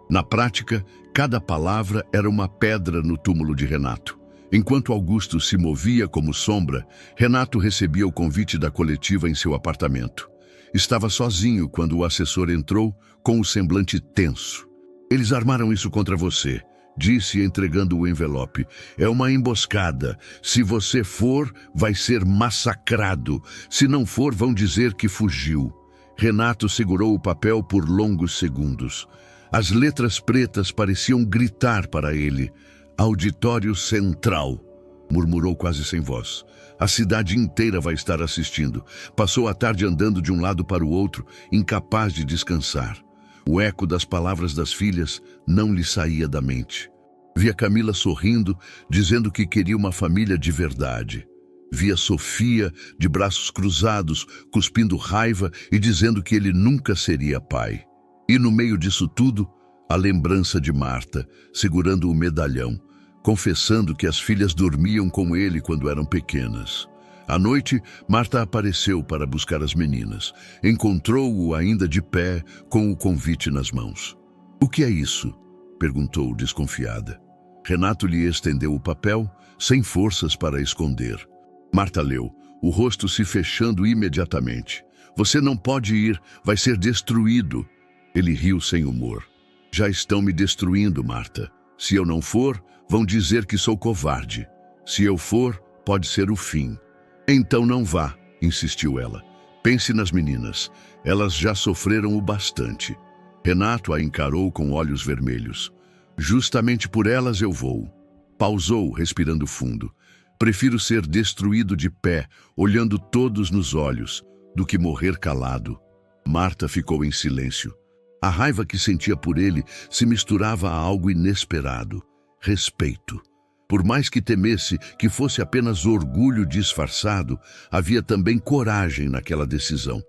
Na prática, cada palavra era uma pedra no túmulo de Renato. Enquanto Augusto se movia como sombra, Renato recebia o convite da coletiva em seu apartamento. Estava sozinho quando o assessor entrou, com o semblante tenso. "Eles armaram isso contra você", disse entregando o envelope. "É uma emboscada. Se você for, vai ser massacrado. Se não for, vão dizer que fugiu." Renato segurou o papel por longos segundos. As letras pretas pareciam gritar para ele. "Auditório Central", murmurou quase sem voz. "A cidade inteira vai estar assistindo." Passou a tarde andando de um lado para o outro, incapaz de descansar. O eco das palavras das filhas não lhe saía da mente. Via Camila sorrindo, dizendo que queria uma família de verdade. Via Sofia, de braços cruzados, cuspindo raiva e dizendo que ele nunca seria pai. E no meio disso tudo, a lembrança de Marta, segurando o medalhão, confessando que as filhas dormiam com ele quando eram pequenas. À noite, Marta apareceu para buscar as meninas. Encontrou-o ainda de pé, com o convite nas mãos. "O que é isso?" perguntou desconfiada. Renato lhe estendeu o papel, sem forças para esconder. Marta leu, o rosto se fechando imediatamente. "Você não pode ir, vai ser destruído." Ele riu sem humor. "Já estão me destruindo, Marta. Se eu não for, vão dizer que sou covarde. Se eu for, pode ser o fim." "Então não vá", insistiu ela. "Pense nas meninas. Elas já sofreram o bastante." Renato a encarou com olhos vermelhos. "Justamente por elas eu vou." Pausou, respirando fundo. "Prefiro ser destruído de pé, olhando todos nos olhos, do que morrer calado." Marta ficou em silêncio. A raiva que sentia por ele se misturava a algo inesperado. Respeito. Por mais que temesse que fosse apenas orgulho disfarçado, havia também coragem naquela decisão.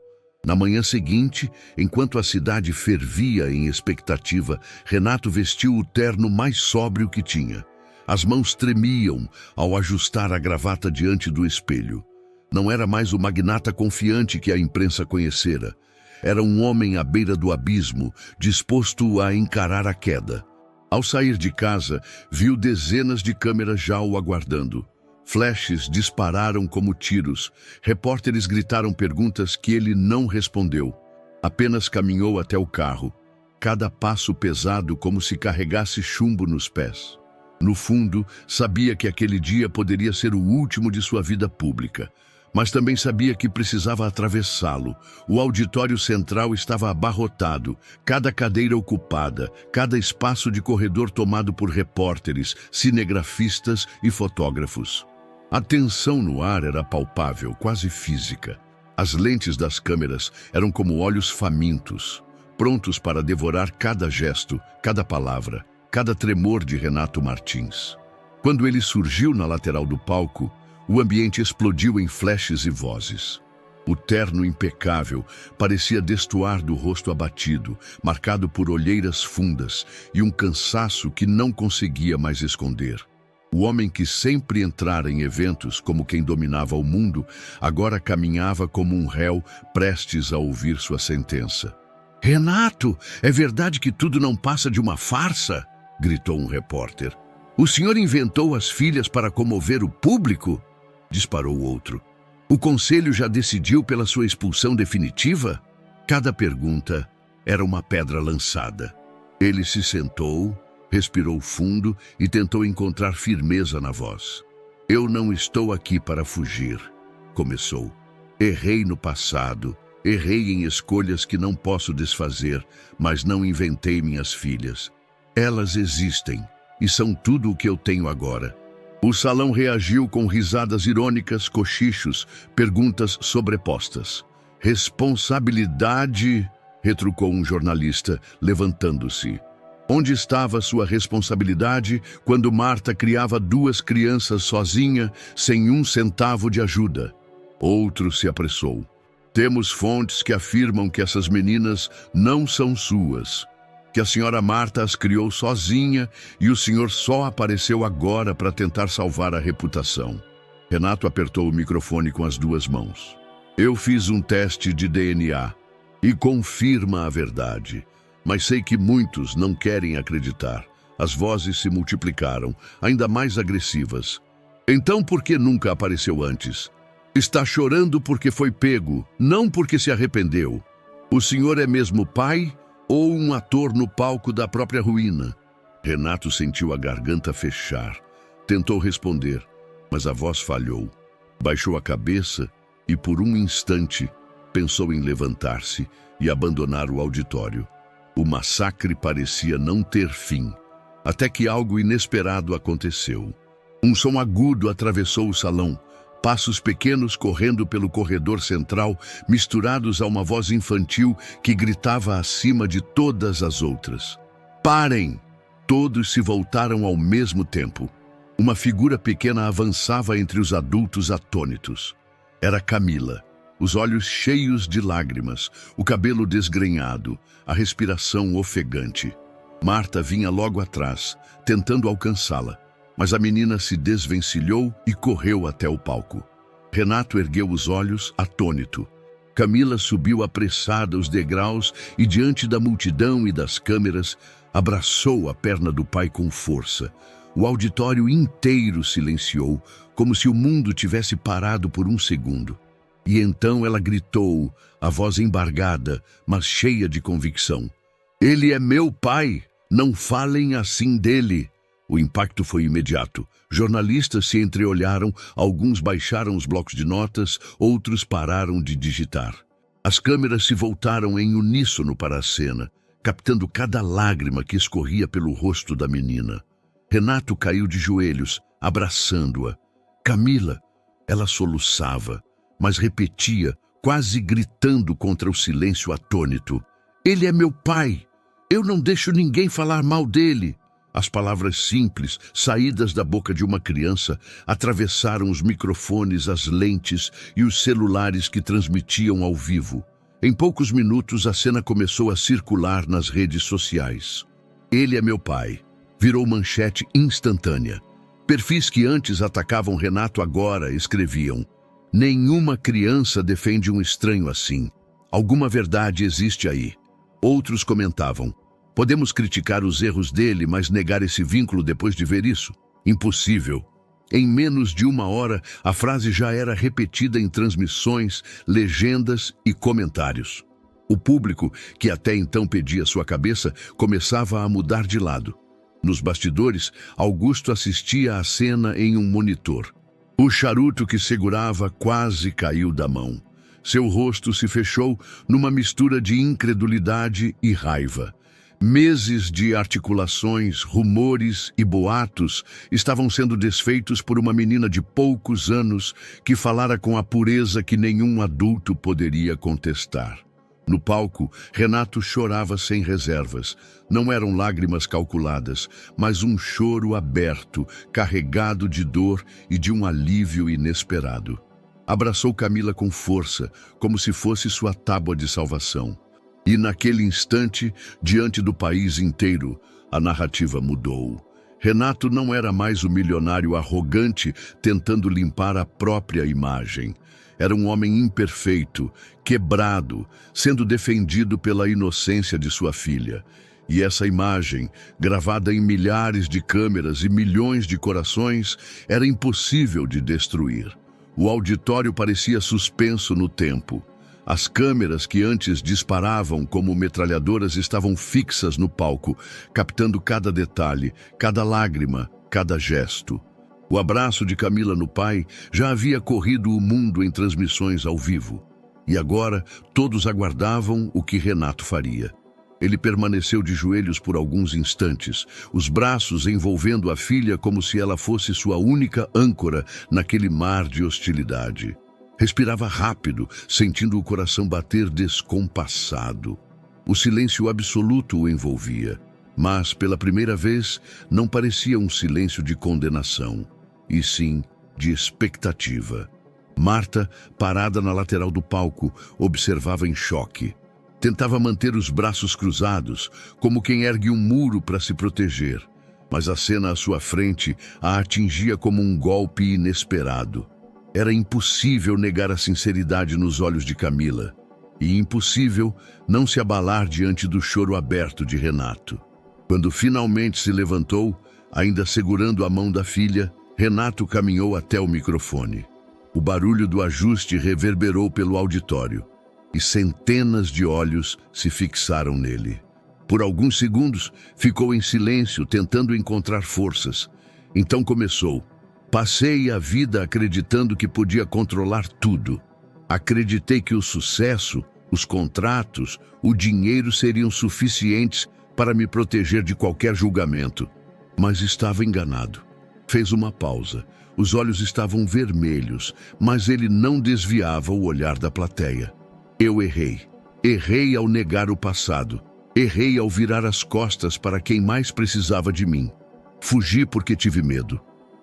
Na manhã seguinte, enquanto a cidade fervia em expectativa, Renato vestiu o terno mais sóbrio que tinha. As mãos tremiam ao ajustar a gravata diante do espelho. Não era mais o magnata confiante que a imprensa conhecera. Era um homem à beira do abismo, disposto a encarar a queda. Ao sair de casa, viu dezenas de câmeras já o aguardando. Flashes dispararam como tiros. Repórteres gritaram perguntas que ele não respondeu. Apenas caminhou até o carro. Cada passo pesado como se carregasse chumbo nos pés. No fundo, sabia que aquele dia poderia ser o último de sua vida pública. Mas também sabia que precisava atravessá-lo. O auditório central estava abarrotado, cada cadeira ocupada, cada espaço de corredor tomado por repórteres, cinegrafistas e fotógrafos. A tensão no ar era palpável, quase física. As lentes das câmeras eram como olhos famintos, prontos para devorar cada gesto, cada palavra, cada tremor de Renato Martins. Quando ele surgiu na lateral do palco, o ambiente explodiu em flashes e vozes. O terno impecável parecia destoar do rosto abatido, marcado por olheiras fundas e um cansaço que não conseguia mais esconder. O homem que sempre entrara em eventos como quem dominava o mundo, agora caminhava como um réu prestes a ouvir sua sentença. "Renato, é verdade que tudo não passa de uma farsa?" gritou um repórter. "O senhor inventou as filhas para comover o público?" disparou outro. "O conselho já decidiu pela sua expulsão definitiva?" Cada pergunta era uma pedra lançada. Ele se sentou, respirou fundo e tentou encontrar firmeza na voz. "Eu não estou aqui para fugir", começou. "Errei no passado, errei em escolhas que não posso desfazer, mas não inventei minhas filhas. Elas existem e são tudo o que eu tenho agora. O salão reagiu com risadas irônicas, cochichos, perguntas sobrepostas. Responsabilidade, retrucou um jornalista, levantando-se. Onde estava sua responsabilidade quando Marta criava 2 crianças sozinha, sem 1 centavo de ajuda? Outro se apressou. Temos fontes que afirmam que essas meninas não são suas, que a senhora Marta as criou sozinha e o senhor só apareceu agora para tentar salvar a reputação. Renato apertou o microfone com as 2 mãos. Eu fiz um teste de DNA e confirma a verdade, mas sei que muitos não querem acreditar. As vozes se multiplicaram, ainda mais agressivas. Então por que nunca apareceu antes? Está chorando porque foi pego, não porque se arrependeu. O senhor é mesmo pai ou um ator no palco da própria ruína? Renato sentiu a garganta fechar. Tentou responder, mas a voz falhou. Baixou a cabeça e, por um instante, pensou em levantar-se e abandonar o auditório. O massacre parecia não ter fim, até que algo inesperado aconteceu. Um som agudo atravessou o salão, passos pequenos correndo pelo corredor central, misturados a uma voz infantil que gritava acima de todas as outras. Parem! Todos se voltaram ao mesmo tempo. Uma figura pequena avançava entre os adultos atônitos. Era Camila, os olhos cheios de lágrimas, o cabelo desgrenhado, a respiração ofegante. Marta vinha logo atrás, tentando alcançá-la, mas a menina se desvencilhou e correu até o palco. Renato ergueu os olhos, atônito. Camila subiu apressada os degraus e, diante da multidão e das câmeras, abraçou a perna do pai com força. O auditório inteiro silenciou, como se o mundo tivesse parado por um segundo. E então ela gritou, a voz embargada, mas cheia de convicção. Ele é meu pai! Não falem assim dele! O impacto foi imediato. Jornalistas se entreolharam, alguns baixaram os blocos de notas, outros pararam de digitar. As câmeras se voltaram em uníssono para a cena, captando cada lágrima que escorria pelo rosto da menina. Renato caiu de joelhos, abraçando-a. Camila, ela soluçava, mas repetia, quase gritando contra o silêncio atônito. Ele é meu pai! Eu não deixo ninguém falar mal dele! As palavras simples, saídas da boca de uma criança, atravessaram os microfones, as lentes e os celulares que transmitiam ao vivo. Em poucos minutos, a cena começou a circular nas redes sociais. Ele é meu pai. Virou manchete instantânea. Perfis que antes atacavam Renato agora escreviam: nenhuma criança defende um estranho assim. Alguma verdade existe aí. Outros comentavam: podemos criticar os erros dele, mas negar esse vínculo depois de ver isso? Impossível. Em menos de 1 hora, a frase já era repetida em transmissões, legendas e comentários. O público, que até então pedia sua cabeça, começava a mudar de lado. Nos bastidores, Augusto assistia à cena em um monitor. O charuto que segurava quase caiu da mão. Seu rosto se fechou numa mistura de incredulidade e raiva. Meses de articulações, rumores e boatos estavam sendo desfeitos por uma menina de poucos anos que falara com a pureza que nenhum adulto poderia contestar. No palco, Renato chorava sem reservas. Não eram lágrimas calculadas, mas um choro aberto, carregado de dor e de um alívio inesperado. Abraçou Camila com força, como se fosse sua tábua de salvação. E naquele instante, diante do país inteiro, a narrativa mudou. Renato não era mais o milionário arrogante tentando limpar a própria imagem. Era um homem imperfeito, quebrado, sendo defendido pela inocência de sua filha. E essa imagem, gravada em milhares de câmeras e milhões de corações, era impossível de destruir. O auditório parecia suspenso no tempo. As câmeras que antes disparavam como metralhadoras estavam fixas no palco, captando cada detalhe, cada lágrima, cada gesto. O abraço de Camila no pai já havia corrido o mundo em transmissões ao vivo. E agora todos aguardavam o que Renato faria. Ele permaneceu de joelhos por alguns instantes, os braços envolvendo a filha como se ela fosse sua única âncora naquele mar de hostilidade. Respirava rápido, sentindo o coração bater descompassado. O silêncio absoluto o envolvia, mas, pela primeira vez, não parecia um silêncio de condenação, e sim de expectativa. Marta, parada na lateral do palco, observava em choque. Tentava manter os braços cruzados, como quem ergue um muro para se proteger, mas a cena à sua frente a atingia como um golpe inesperado. Era impossível negar a sinceridade nos olhos de Camila, e impossível não se abalar diante do choro aberto de Renato. Quando finalmente se levantou, ainda segurando a mão da filha, Renato caminhou até o microfone. O barulho do ajuste reverberou pelo auditório, e centenas de olhos se fixaram nele. Por alguns segundos, ficou em silêncio, tentando encontrar forças. Então começou. Passei a vida acreditando que podia controlar tudo. Acreditei que o sucesso, os contratos, o dinheiro seriam suficientes para me proteger de qualquer julgamento. Mas estava enganado. Fez uma pausa. Os olhos estavam vermelhos, mas ele não desviava o olhar da plateia. Eu errei. Errei ao negar o passado. Errei ao virar as costas para quem mais precisava de mim. Fugi porque tive medo.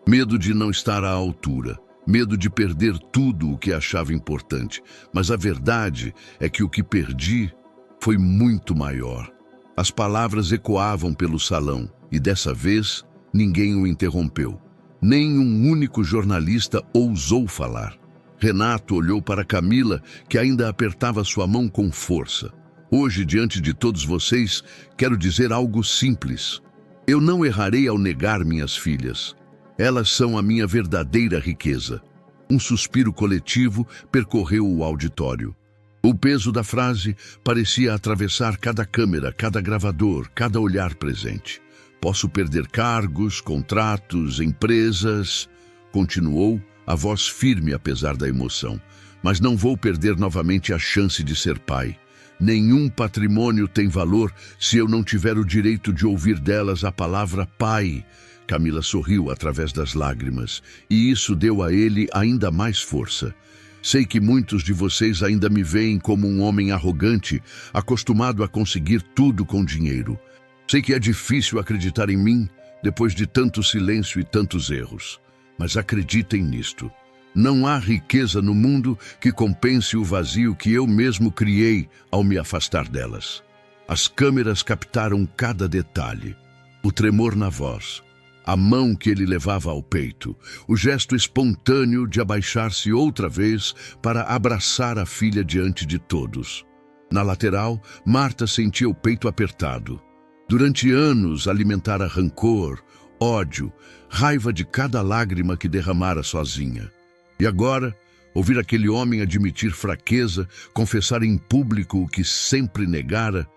Medo de não estar à altura. Medo de perder tudo o que achava importante. Mas a verdade é que o que perdi foi muito maior. As palavras ecoavam pelo salão e dessa vez ninguém o interrompeu. Nem um único jornalista ousou falar. Renato olhou para Camila, que ainda apertava sua mão com força. Hoje, diante de todos vocês, quero dizer algo simples. Eu não errarei ao negar minhas filhas. Elas são a minha verdadeira riqueza. Um suspiro coletivo percorreu o auditório. O peso da frase parecia atravessar cada câmera, cada gravador, cada olhar presente. Posso perder cargos, contratos, empresas, continuou, a voz firme apesar da emoção. Mas não vou perder novamente a chance de ser pai. Nenhum patrimônio tem valor se eu não tiver o direito de ouvir delas a palavra pai. Camila sorriu através das lágrimas, e isso deu a ele ainda mais força. Sei que muitos de vocês ainda me veem como um homem arrogante, acostumado a conseguir tudo com dinheiro. Sei que é difícil acreditar em mim depois de tanto silêncio e tantos erros. Mas acreditem nisto. Não há riqueza no mundo que compense o vazio que eu mesmo criei ao me afastar delas. As câmeras captaram cada detalhe. O tremor na voz, a mão que ele levava ao peito, o gesto espontâneo de abaixar-se outra vez para abraçar a filha diante de todos. Na lateral, Marta sentia o peito apertado. Durante anos alimentara rancor, ódio, raiva de cada lágrima que derramara sozinha. E agora, ouvir aquele homem admitir fraqueza, confessar em público o que sempre negara,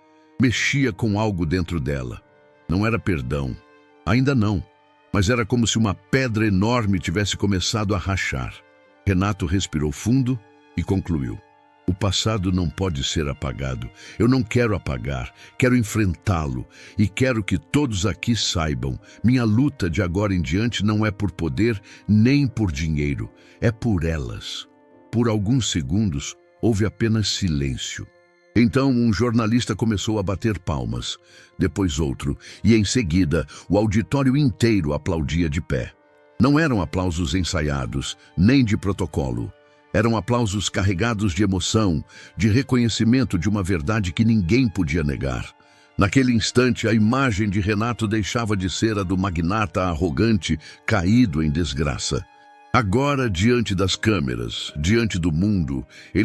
mexia com algo dentro dela. Não era perdão, ainda não, mas era como se uma pedra enorme tivesse começado a rachar. Renato respirou fundo e concluiu. O passado não pode ser apagado. Eu não quero apagar, quero enfrentá-lo. E quero que todos aqui saibam, minha luta de agora em diante não é por poder nem por dinheiro, é por elas. Por alguns segundos, houve apenas silêncio. Então um jornalista começou a bater palmas, depois outro, e em seguida o auditório inteiro aplaudia de pé. Não eram aplausos ensaiados, nem de protocolo. Eram aplausos carregados de emoção, de reconhecimento de uma verdade que ninguém podia negar. Naquele instante, a imagem de Renato deixava de ser a do magnata arrogante, caído em desgraça. Agora, diante das câmeras, diante do mundo, ele